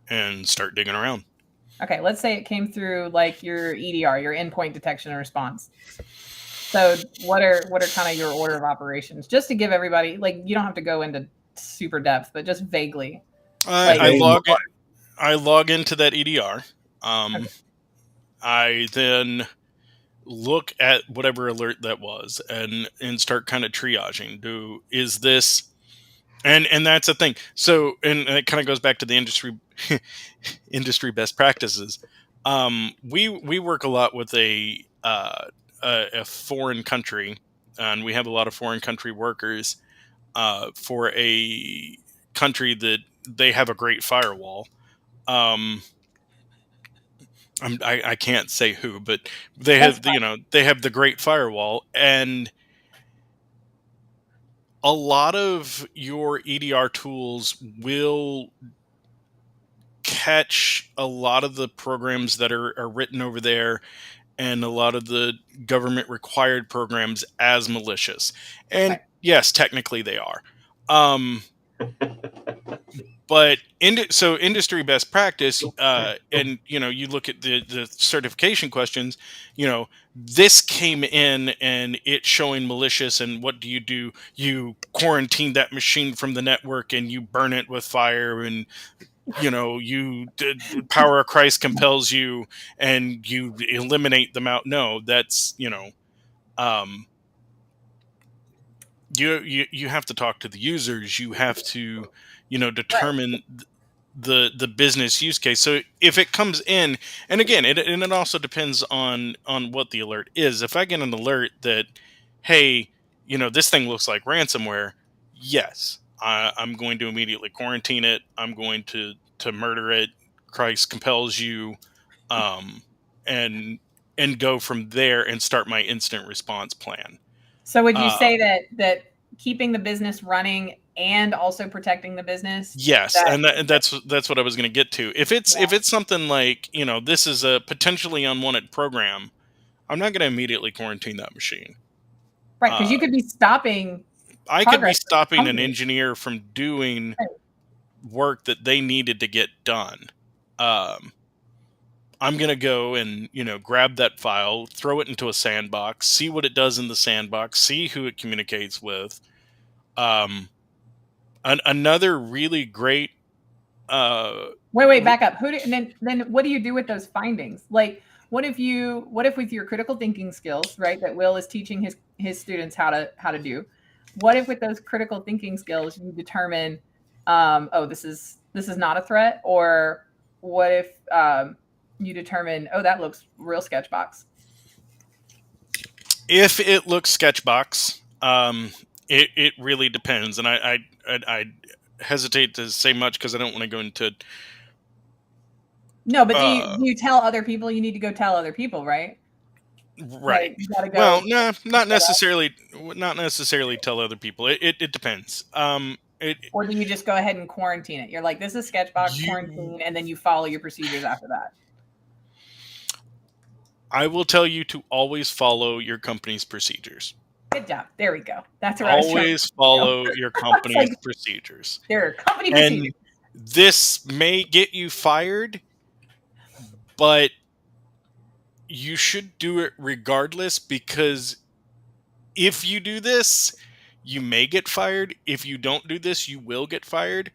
and start digging around. Okay, let's say it came through like your EDR, your endpoint detection and response. So what are kind of your order of operations? Just to give everybody, like, you don't have to go into super depth, but just vaguely. I log into that EDR. Okay. I then look at whatever alert that was and start kind of triaging. Is this, and that's a thing. So, and it kind of goes back to the industry best practices. We work a lot with a a foreign country, and we have a lot of foreign country workers for a country that they have a great firewall. I can't say who, but they That's have they have the great firewall, and a lot of your EDR tools will catch a lot of the programs that are written over there and a lot of the government required programs as malicious. And right. yes, technically they are. But so industry best practice, and you look at the certification questions. This came in and it's showing malicious, and what do? You quarantine that machine from the network and you burn it with fire, and power of Christ compels you, and you eliminate them out. No, that's um, you have to talk to the users. You have to determine the business use case. So if it comes in, and again, it also depends on what the alert is. If I get an alert that, hey, this thing looks like ransomware, yes, I'm going to immediately quarantine it. I'm going to murder it. Christ compels you, um, and go from there and start my instant response plan. So would you Uh, say that keeping the business running and also protecting the business? Yes, and that's what I was going to get to. If Yeah. it's something like this is a potentially unwanted program, I'm not going to immediately quarantine that machine. Right, because you could be stopping. I could be progress for the stopping an company. engineer from doing Right. work that they needed to get done. I'm going to go and grab that file, throw it into a sandbox, see what it does in the sandbox, see who it communicates with. Another really great. Wait, back up. And then what do you do with those findings? Like, what if with your critical thinking skills, right, that Will is teaching his students how to do? What if with those critical thinking skills you determine, oh, this is not a threat, or what if you determine, oh, that looks real sketchbox? If it looks sketchbox, it really depends, and I hesitate to say much because I don't want to go into. No, but do you tell other people? You need to go tell other people, right? Right. Like, you gotta go. Well, no, not necessarily. Not necessarily tell other people. It depends. Or do you just go ahead and quarantine it? You're like, this is sketchbox quarantine, and then you follow your procedures after that. I will tell you to always follow your company's procedures. Good job. There we go. That's what I was trying Always to follow your company's procedures. There are company And procedures. this may get you fired, but you should do it regardless, because if you do this, you may get fired. If you don't do this, you will get fired.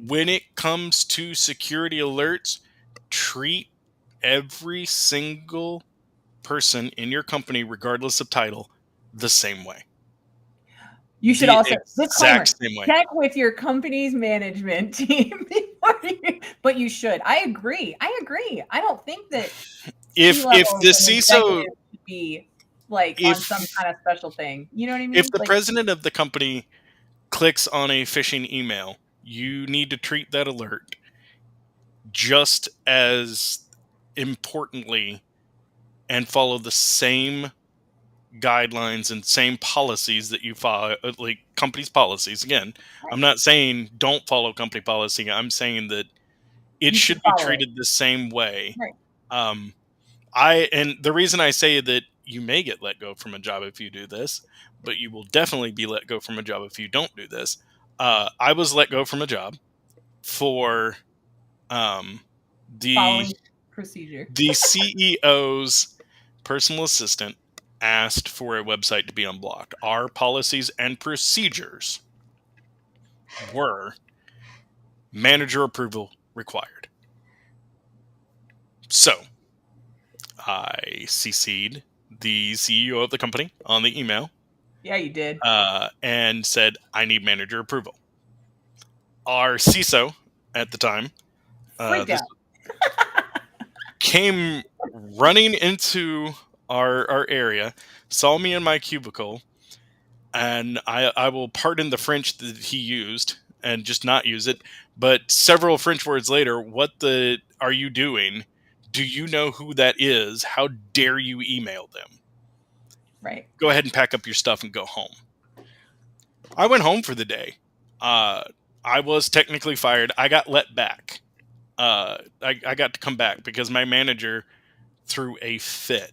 When it comes to security alerts, treat every single person in your company, regardless of title, the same way. You should The also exact same way. check with your company's management team before but you should. I agree. I don't think that If the CISO should be like on some kind of special thing. You know what I mean? If the president of the company clicks on a phishing email, you need to treat that alert just as importantly and follow the same guidelines and same policies that you follow, like company's policies. Again, Right. I'm not saying don't follow company policy. I'm saying that it should be treated the same way. Right. And the reason I say that you may get let go from a job if you do this, but you will definitely be let go from a job if you don't do this. I was let go from a job for Following procedure. The CEO's personal assistant asked for a website to be unblocked. Our policies and procedures were manager approval required. So I CC'd the CEO of the company on the email. Yeah, you did. And said, I need manager approval. Our CISO at the time Freaked out. came running into our area, saw me in my cubicle, and I will pardon the French that he used and just not use it. But several French words later, what the are you doing? Do you know who that is? How dare you email them? Right. Go ahead and pack up your stuff and go home. I went home for the day. I was technically fired. I got let back. I got to come back because my manager threw a fit.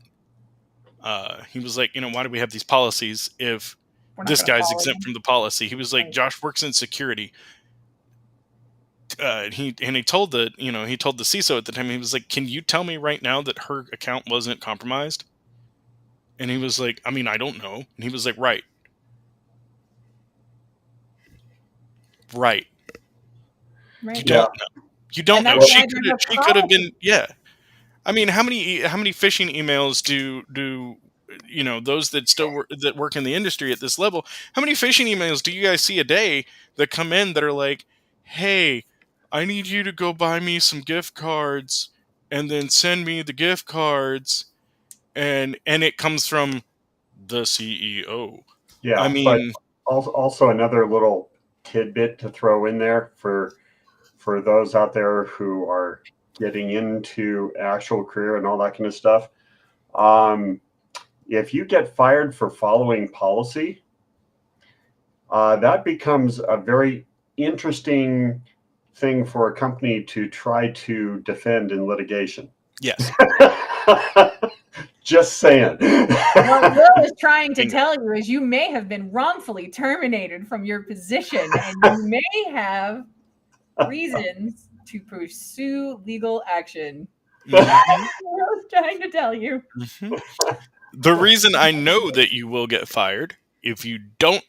He was like, why do we have these policies if We're not this gonna guy's follow exempt them. from the policy? He was like, Right. Josh works in security. He told the CISO at the time, he was like, can you tell me right now that her account wasn't compromised? And he was like, I don't know. And he was like, right. Right. You don't know. You don't And know. that's why there's a She could have been, policy. yeah. How many phishing emails do those that still work in the industry at this level? How many phishing emails do you guys see a day that come in that are like, "Hey, I need you to go buy me some gift cards, and then send me the gift cards," and it comes from the CEO. Yeah, I but mean, also another little tidbit to throw in there for those out there who are getting into actual career and all that kind of stuff. If you get fired for following policy, that becomes a very interesting thing for a company to try to defend in litigation. yes. Just saying. What Will is trying to Bingo. tell you is you may have been wrongfully terminated from your position, and you may have reasons to pursue legal action. Mhm. Will is trying to tell you. Mhm. The reason I know that you will get fired if you don't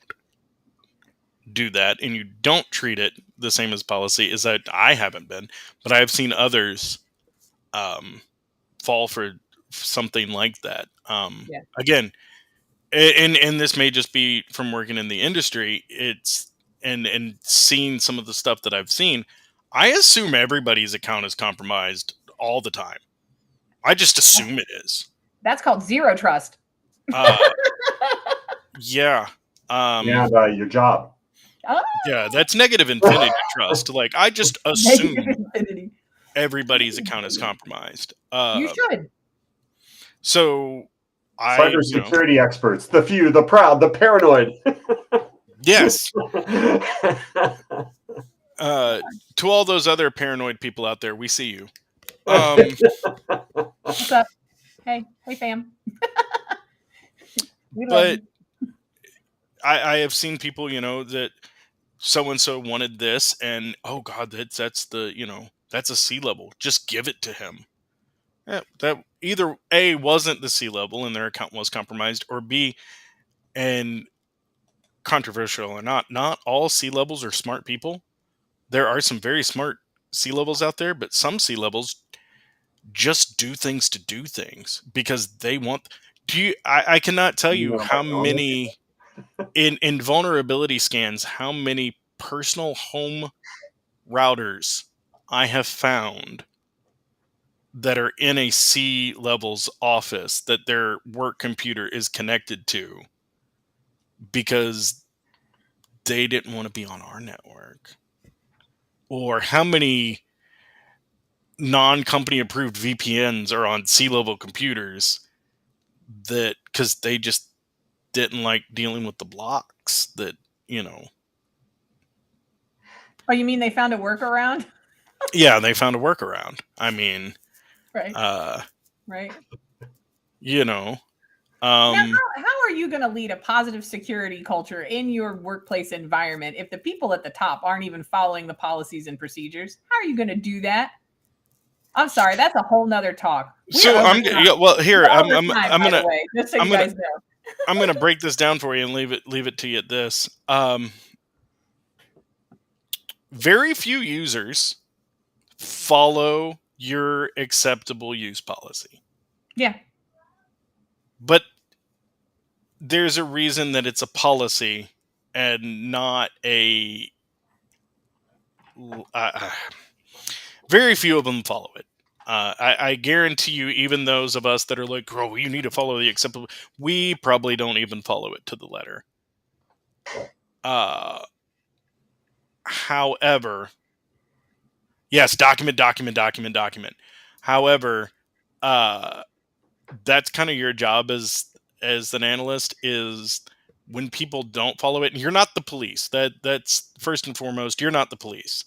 do that and you don't treat it the same as policy is that I haven't been, but I've seen others fall for something like that. Yeah. Again, and this may just be from working in the industry. It's and seeing some of the stuff that I've seen. I assume everybody's account is compromised all the time. I just assume it is. That's called zero trust. Yeah. And your job. Oh, Yeah, that's negative infinity trust. Like, I just assume negative infinity. everybody's account is compromised. You should. So, Cyber security experts, the few, the proud, the paranoid. Yes. To all those other paranoid people out there, we see you. What's up? Hey fam. We love But you. I have seen people, that so and so wanted this, and oh god, that's the that's a C level. Just give it to him. Yeah, that either A wasn't the C level and their account was compromised, or B, and controversial or not all C levels are smart people. There are some very smart C levels out there, but some C levels just do things to do things because they want. I cannot tell you how many in vulnerability scans, how many personal home routers I have found that are in a C level's office that their work computer is connected to because they didn't want to be on our network. Or how many non-company approved VPNs are on C-level computers that because they just didn't like dealing with the blocks that. Oh, you mean they found a workaround? Yeah, they found a workaround. I mean, Right. Right. Now, how are you going to lead a positive security culture in your workplace environment if the people at the top aren't even following the policies and procedures? How are you going to do that? I'm sorry, that's a whole nother talk. So I'm gonna just so you guys know. I'm gonna break this down for you and leave it to you at this. Very few users follow your acceptable use policy. Yeah. But there's a reason that it's a policy and not a. Very few of them follow it. I guarantee you, even those of us that are like, "Oh, you need to follow the acceptable," we probably don't even follow it to the letter. However, yes, document. However, that's kind of your job as an analyst, is when people don't follow it, and you're not the police. That's first and foremost, you're not the police.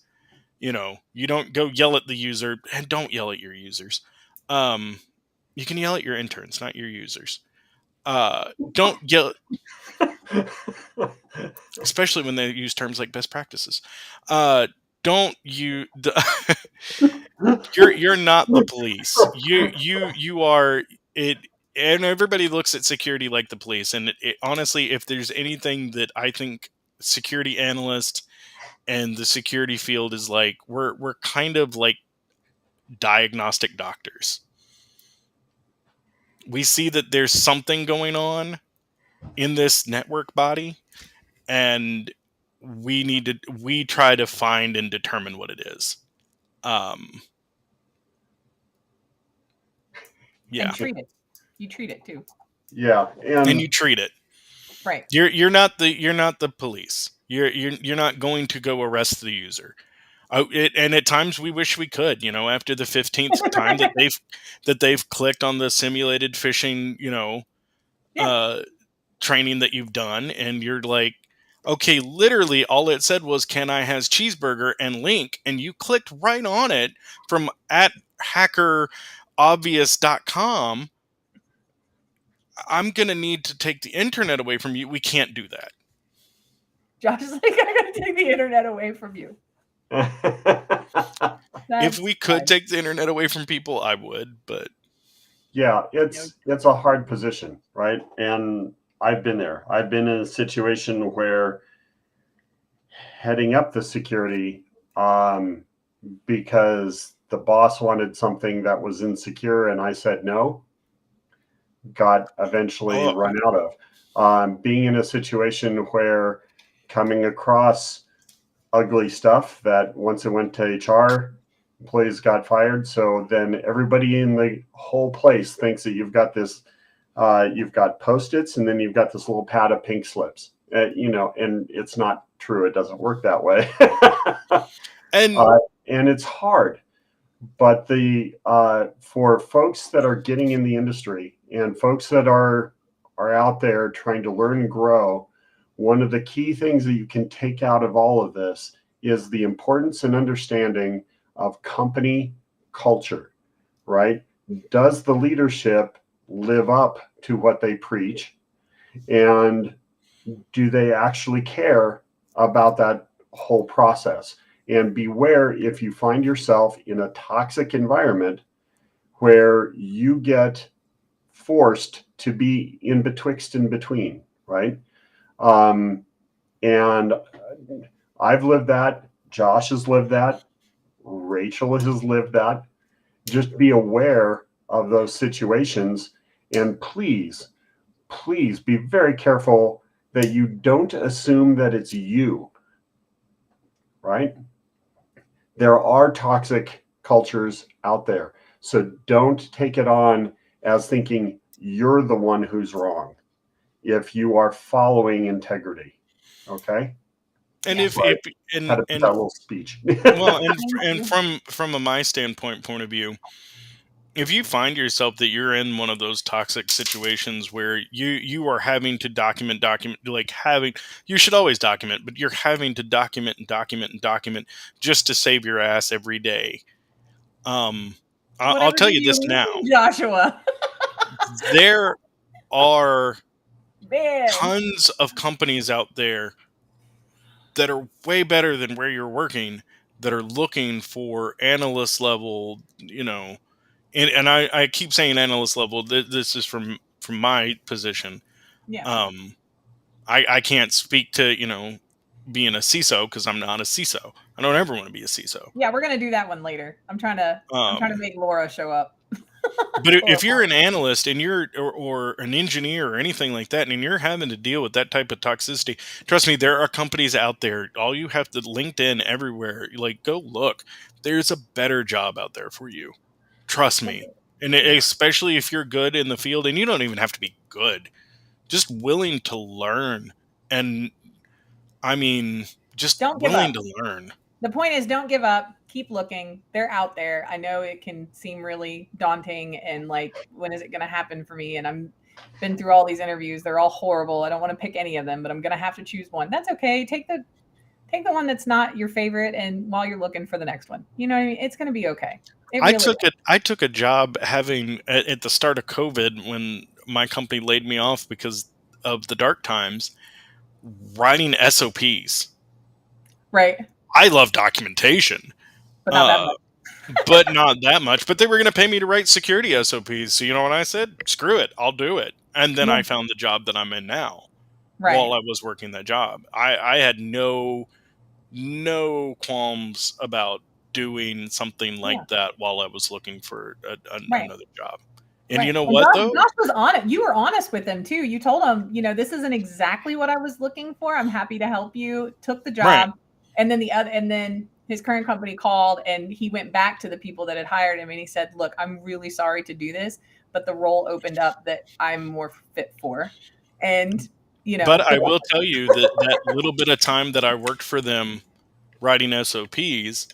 You don't go yell at the user, and don't yell at your users. You can yell at your interns, not your users. Don't yell, especially when they use terms like best practices. Don't you? You're not the police. You are it. And everybody looks at security like the police. And honestly, if there's anything that I think security analyst and the security field is like, we're kind of like diagnostic doctors. We see that there's something going on in this network body, and we try to find and determine what it is. Yeah. And treat it. You treat it too. Yeah, And you treat it. Right. You're not the police. You're not going to go arrest the user. And at times we wish we could. After the 15th time that they've clicked on the simulated phishing, training that you've done, and you're like, okay, literally all it said was, "Can I has cheeseburger," and link, and you clicked right on it from at hackerobvious.com. I'm going to need to take the internet away from you. We can't do that. Josh is like, I'm going to take the internet away from you. If we could take the internet away from people, I would, but yeah, it's a hard position, right? And I've been there. I've been in a situation where heading up the security, because the boss wanted something that was insecure and I said no, got eventually run out of. Being in a situation where coming across ugly stuff that once it went to HR, employees got fired. So then everybody in the whole place thinks that you've got this, you've got Post-its, and then you've got this little pad of pink slips, and it's not true. It doesn't work that way. And it's hard. But for folks that are getting in the industry and folks that are out there trying to learn and grow, one of the key things that you can take out of all of this is the importance and understanding of company culture, right? Does the leadership live up to what they preach? And do they actually care about that whole process? And beware if you find yourself in a toxic environment where you get forced to be in betwixt and between, right? And I've lived that. Josh has lived that. Rachel has lived that. Just be aware of those situations, and please be very careful that you don't assume that it's you, right? There are toxic cultures out there. So don't take it on as thinking you're the one who's wrong if you are following integrity. Okay? And had to put that little speech. Well, and from a my standpoint point of view, if you find yourself that you're in one of those toxic situations where you are having to document, you should always document, but you're having to document just to save your ass every day. I'll tell you this now, Joshua. There are tons of companies out there that are way better than where you're working that are looking for analyst level, and I keep saying analyst level. This is from my position. Yeah. I can't speak to, being a CISO because I'm not a CISO. I don't ever want to be a CISO. Yeah, we're gonna do that one later. I'm trying to make Laura show up. But if you're an analyst and you're or an engineer or anything like that, and you're having to deal with that type of toxicity, trust me, there are companies out there. All you have to LinkedIn everywhere. Like, go look. There's a better job out there for you. Trust me. And especially if you're good in the field, and you don't even have to be good, just willing to learn. And I mean, just Don't give willing up. to learn. The point is, don't give up. Keep looking. They're out there. I know it can seem really daunting and like, when is it going to happen for me? And I'm been through all these interviews. They're all horrible. I don't want to pick any of them, but I'm going to have to choose one. That's okay. Take the one that's not your favorite, and while you're looking for the next one, you know what I mean? It's going to be okay. I took a job having at the start of COVID when my company laid me off because of the dark times, writing SOPs. Right. I love documentation, But not that much. but not that much. But they were going to pay me to write security SOPs. So you know what I said? Screw it, I'll do it. And then I found the job that I'm in now. Right. While I was working that job, I had no qualms about doing something like that while I was looking for another job. And you know what, though? Josh was on it. You were honest with him, too. You told him, you know, this isn't exactly what I was looking for. I'm happy to help you. Took the job. Right. And then his current company called, and he went back to the people that had hired him, and he said, look, I'm really sorry to do this, but the role opened up that I'm more fit for. And, you know. But I will tell you that little bit of time that I worked for them writing SOPs,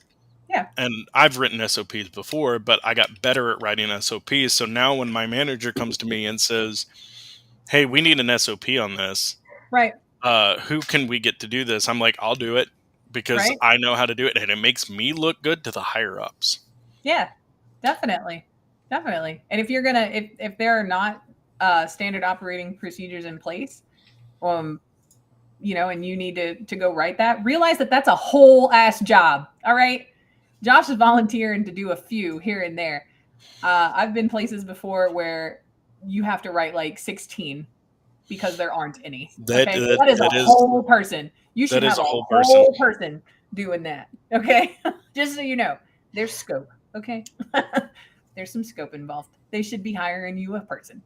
and I've written SOPs before, but I got better at writing SOPs. So now when my manager comes to me and says, hey, we need an SOP on this. Right. Who can we get to do this? I'm like, I'll do it because I know how to do it. And it makes me look good to the higher ups. Yeah, definitely. Definitely. And if you're going to, if there are not standard operating procedures in place, you know, and you need to go write that, realize that that's a whole ass job. All right. Josh is volunteering to do a few here and there. I've been places before where you have to write like 16 because there aren't any. That is a whole person. You should have a whole person doing that. Okay. Just so you know, there's scope. Okay. There's some scope involved. They should be hiring you a person.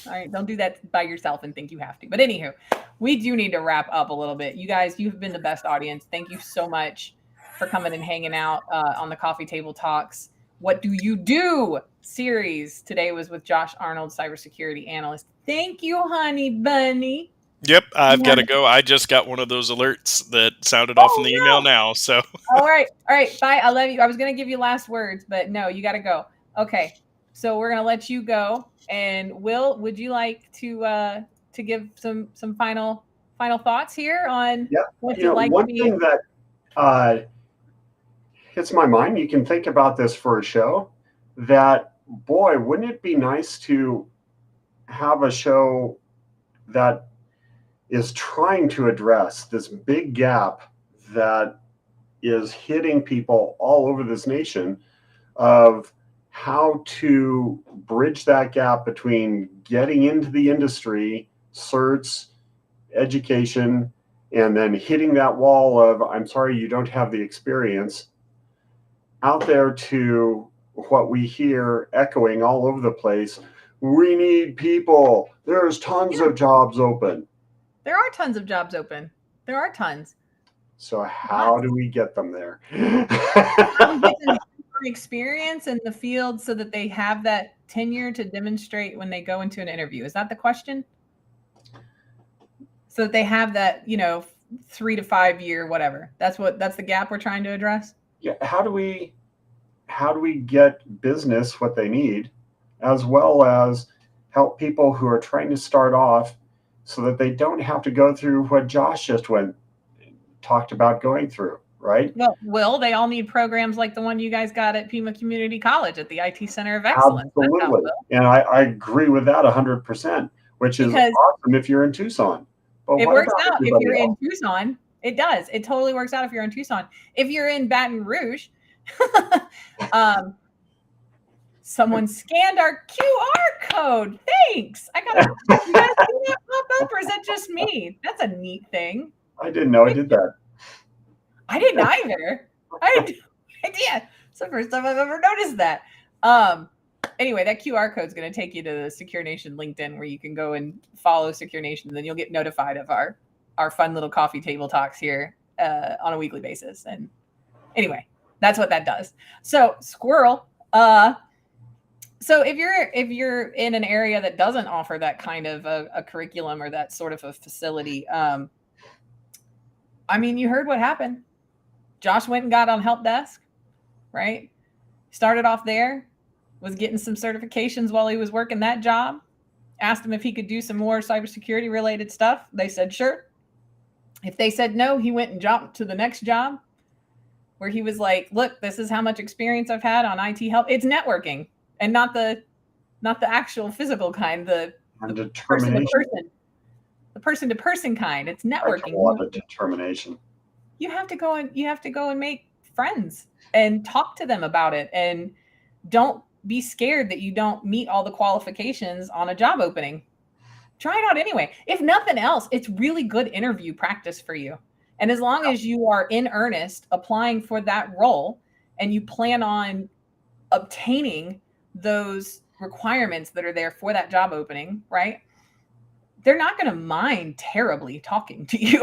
All right. Don't do that by yourself and think you have to. But anywho, we do need to wrap up a little bit. You guys, you've been the best audience. Thank you so much for coming and hanging out on the Coffee Table Talks. What Do You Do series. Today was with Josh Arnold, Cyber Security Analyst. Thank you, honey bunny. Yep, I've got to go. I just got one of those alerts that sounded off in the email now. So all right. Bye. I love you. I was going to give you last words, but no, you got to go. Okay. So we're going to let you go. And Will, would you like to give some final thoughts here on what you'd like one to be? Thing that hits my mind, you can think about this for a show, that, boy, wouldn't it be nice to have a show that is trying to address this big gap that is hitting people all over this nation of how to bridge that gap between getting into the industry, certs, education, and then hitting that wall of, I'm sorry, you don't have the experience, out there to what we hear echoing all over the place. We need people. There's tons of jobs open. There are tons of jobs open. There are tons. So how do we get them there? How do we get them experience in the field so that they have that tenure to demonstrate when they go into an interview? Is that the question? So that they have that, 3 to 5 year, whatever. That's the gap we're trying to address. Yeah. How do we get business what they need, as well as help people who are trying to start off so that they don't have to go through what Josh just talked about going through, right? Well, they all need programs like the one you guys got at PIMA Community College at the IT Center of Excellence. Absolutely. And I agree with that 100%, which is awesome if you're in Tucson. But it works out if you're in Tucson. It does. It totally works out if you're in Tucson. If you're in Baton Rouge, someone scanned our QR code. Thanks. You guys see that pop up, or is that just me? That's a neat thing. I didn't know I did that. I didn't either. I had no idea. It's the first time I've ever noticed that. Anyway, that QR code is going to take you to the SecureNation LinkedIn, where you can go and follow SecureNation, and then you'll get notified of our fun little coffee table talks here on a weekly basis. And anyway, that's what that does. So, Squirrel, So if you're in an area that doesn't offer that kind of a curriculum or that sort of a facility, I mean, you heard what happened. Josh went and got on help desk, right? Started off there, was getting some certifications while he was working that job. Asked him if he could do some more cybersecurity related stuff. They said sure. If they said no, he went and jumped to the next job where he was like, look, this is how much experience I've had on IT help. It's networking and not the actual physical kind, the person to determination. person, the person to person kind. It's networking. A lot of determination. You have to go and make friends and talk to them about it, and don't be scared that you don't meet all the qualifications on a job opening. Try it out anyway. If nothing else, it's really good interview practice for you. And as long as you are in earnest applying for that role and you plan on obtaining those requirements that are there for that job opening, right? They're not going to mind terribly talking to you.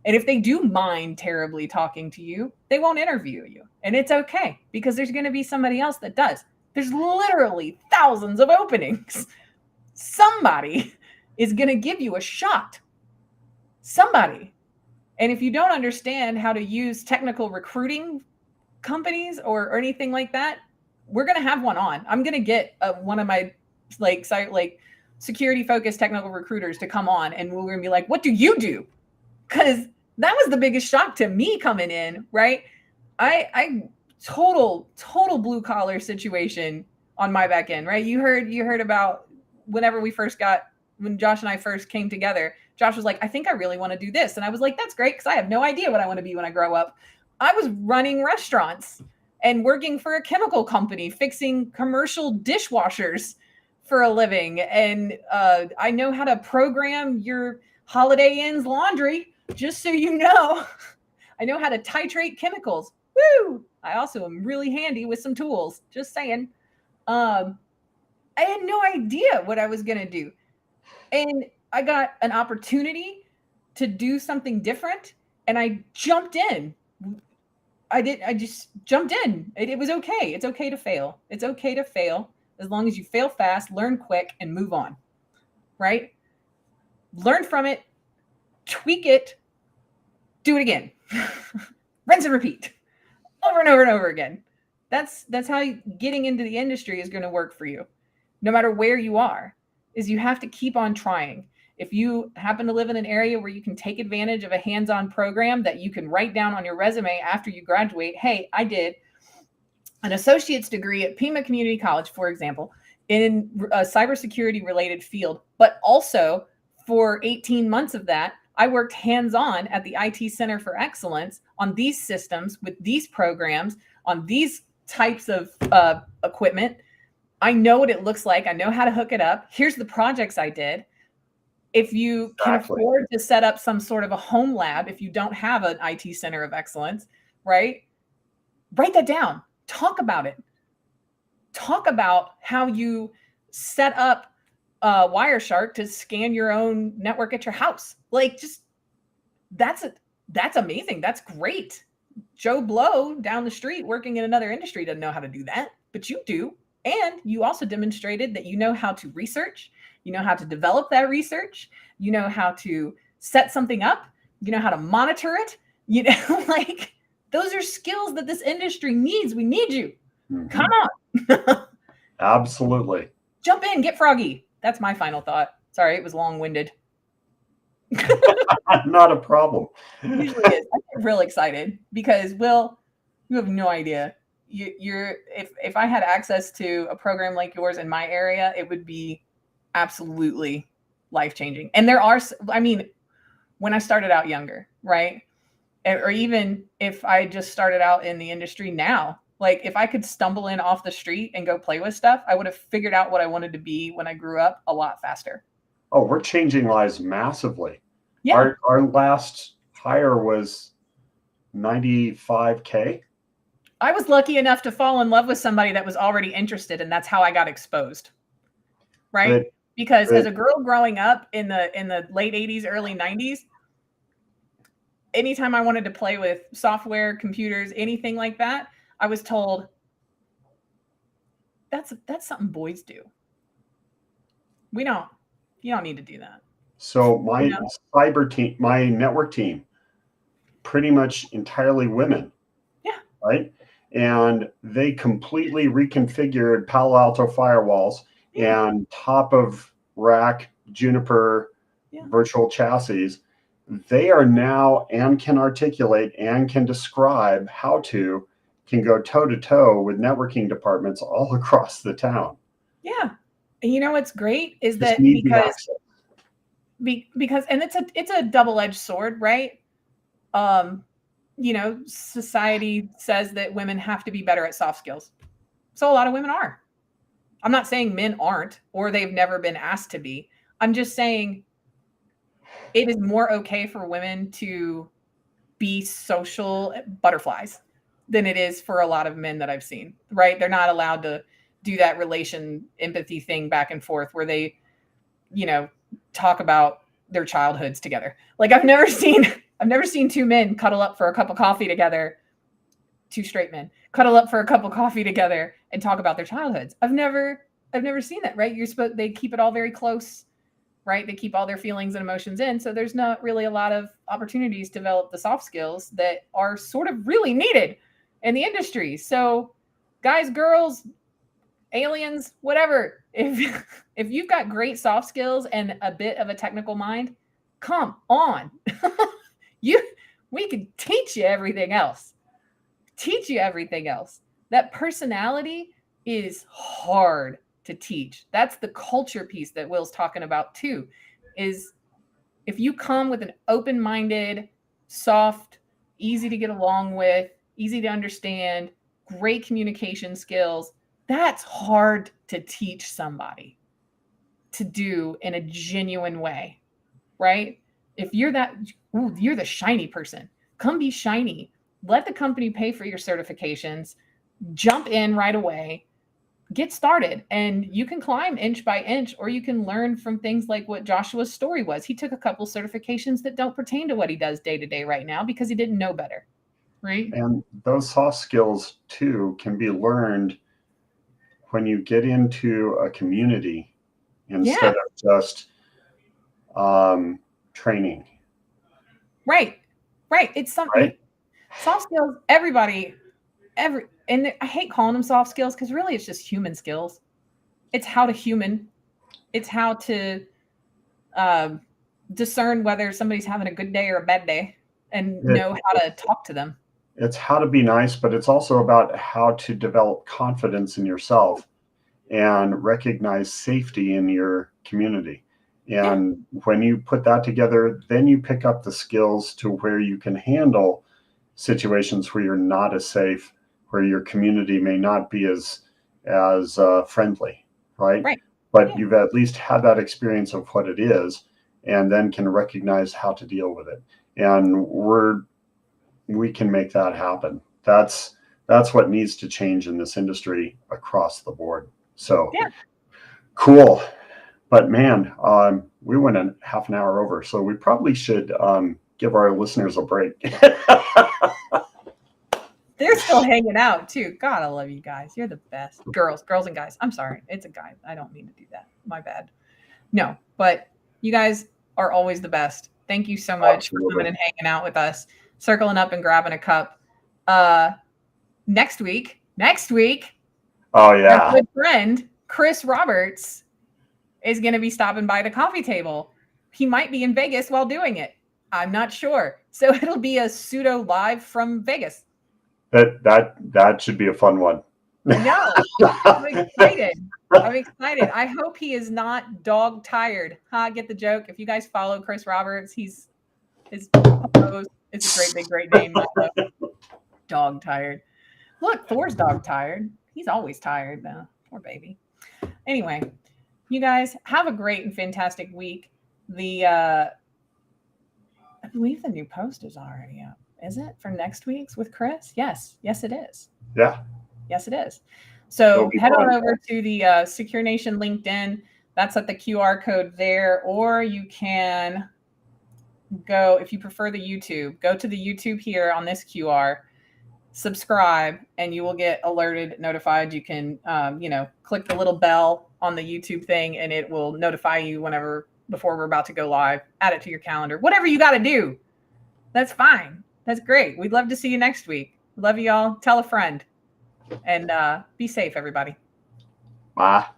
And if they do mind terribly talking to you, they won't interview you. And it's okay, because there's going to be somebody else that does. There's literally thousands of openings. Somebody is going to give you a shot. Somebody. And if you don't understand how to use technical recruiting companies or anything like that, we're going to have one on. I'm going to get one of my like security focused technical recruiters to come on, and we're going to be like, what do you do? Because that was the biggest shock to me coming in, right? I total blue collar situation on my back end, right? You heard about when Josh and I first came together. Josh was like, I think I really want to do this. And I was like, that's great, because I have no idea what I want to be when I grow up. I was running restaurants and working for a chemical company, fixing commercial dishwashers for a living. And I know how to program your Holiday Inn's laundry, just so you know. I know how to titrate chemicals. Woo! I also am really handy with some tools, just saying. I had no idea what I was going to do. And I got an opportunity to do something different, and I jumped in. I just jumped in. It was okay. It's okay to fail. It's okay to fail as long as you fail fast, learn quick, and move on, right? Learn from it, tweak it, do it again. Rinse and repeat over and over and over again. That's how getting into the industry is going to work for you. No matter where you are, is you have to keep on trying. If you happen to live in an area where you can take advantage of a hands-on program that you can write down on your resume after you graduate, hey, I did an associate's degree at PIMA Community College, for example, in a cybersecurity related field, but also for 18 months of that, I worked hands-on at the IT Center for Excellence on these systems with these programs on these types of equipment. I know what it looks like. I know how to hook it up. Here's the projects I did. If you can afford to set up some sort of a home lab, if you don't have an IT Center of Excellence, right? Write that down. Talk about it. Talk about how you set up Wireshark to scan your own network at your house. Like, just that's amazing. That's great. Joe Blow down the street working in another industry doesn't know how to do that, but you do. And you also demonstrated that you know how to research, you know how to develop that research, you know how to set something up, you know how to monitor it. You know, like, those are skills that this industry needs. We need you. Mm-hmm. Come on. Absolutely. Jump in, get froggy. That's my final thought. Sorry, it was long-winded. Not a problem. It usually is. I get real excited because, Will, you have no idea. If I had access to a program like yours in my area, it would be absolutely life-changing. And there are, I mean, when I started out younger, right? Or even if I just started out in the industry now, like, if I could stumble in off the street and go play with stuff, I would have figured out what I wanted to be when I grew up a lot faster. Oh, we're changing lives massively. Yeah. Our last hire was $95K. I was lucky enough to fall in love with somebody that was already interested, and that's how I got exposed. Right? Because as a girl growing up in the late 80s, early 90s, anytime I wanted to play with software, computers, anything like that, I was told, that's something boys do. You don't need to do that. So my cyber team, my network team, pretty much entirely women. Yeah. Right. And they completely reconfigured Palo Alto firewalls and top of rack Juniper virtual chassis. They are now and can articulate and can describe how to can go toe to toe with networking departments all across the town. Yeah. And you know what's great is Just that need the access. because and it's a double-edged sword, right? Society says that women have to be better at soft skills. So a lot of women are. I'm not saying men aren't or they've never been asked to be. I'm just saying it is more okay for women to be social butterflies than it is for a lot of men that I've seen, right? They're not allowed to do that relation empathy thing back and forth where they, talk about their childhoods together. Like I've never seen two men cuddle up for a cup of coffee together, two straight men cuddle up for a cup of coffee together and talk about their childhoods. I've never seen that, right? They keep it all very close, right? They keep all their feelings and emotions in. So there's not really a lot of opportunities to develop the soft skills that are sort of really needed in the industry. So guys, girls, aliens, whatever, if you've got great soft skills and a bit of a technical mind, come on. We could teach you everything else. That personality is hard to teach. That's the culture piece that Will's talking about too, is if you come with an open-minded, soft, easy to get along with, easy to understand, great communication skills, that's hard to teach somebody to do in a genuine way, right? If you're you're the shiny person, come be shiny. Let the company pay for your certifications, jump in right away, get started, and you can climb inch by inch, or you can learn from things like what Joshua's story was. He took a couple certifications that don't pertain to what he does day to day right now because he didn't know better, right? And those soft skills too can be learned when you get into a community instead of just training. Right. It's something. Right? Soft skills, and I hate calling them soft skills because really it's just human skills. It's how to human. It's how to discern whether somebody's having a good day or a bad day and know how to talk to them. It's how to be nice, but it's also about how to develop confidence in yourself and recognize safety in your community. And when you put that together, then you pick up the skills to where you can handle situations where you're not as safe, where your community may not be as friendly, right? But you've at least had that experience of what it is, and then can recognize how to deal with it. And we can make that happen. That's what needs to change in this industry across the board. So cool. But man, we went a half an hour over, so we probably should give our listeners a break. They're still hanging out too. God, I love you guys. You're the best. Girls and guys. I'm sorry. It's a guy. I don't mean to do that. My bad. No, but you guys are always the best. Thank you so much for coming and hanging out with us, circling up and grabbing a cup. Next week. Oh yeah. Our good friend, Chris Roberts, is going to be stopping by the coffee table. He might be in Vegas while doing it. I'm not sure. So it'll be a pseudo live from Vegas. That should be a fun one. No, I'm excited. I hope he is not dog tired. Get the joke. If you guys follow Chris Roberts, his post, it's a great name. Dog tired. Look, Thor's dog tired. He's always tired though. Poor baby. Anyway, you guys have a great and fantastic week. I believe the new post is already up. Is it for next week's with Chris? Yes, it is. Yeah. Yes, it is. So head on over to the SecureNation LinkedIn. That's at the QR code there. Or you can go, if you prefer the YouTube, go to the YouTube here on this QR subscribe, and you will get alerted, notified. You can, click the little bell on the YouTube thing, and it will notify you before we're about to go live. Add it to your calendar. Whatever you got to do, that's fine. That's great. We'd love to see you next week. Love you all. Tell a friend, and be safe, everybody. Bye.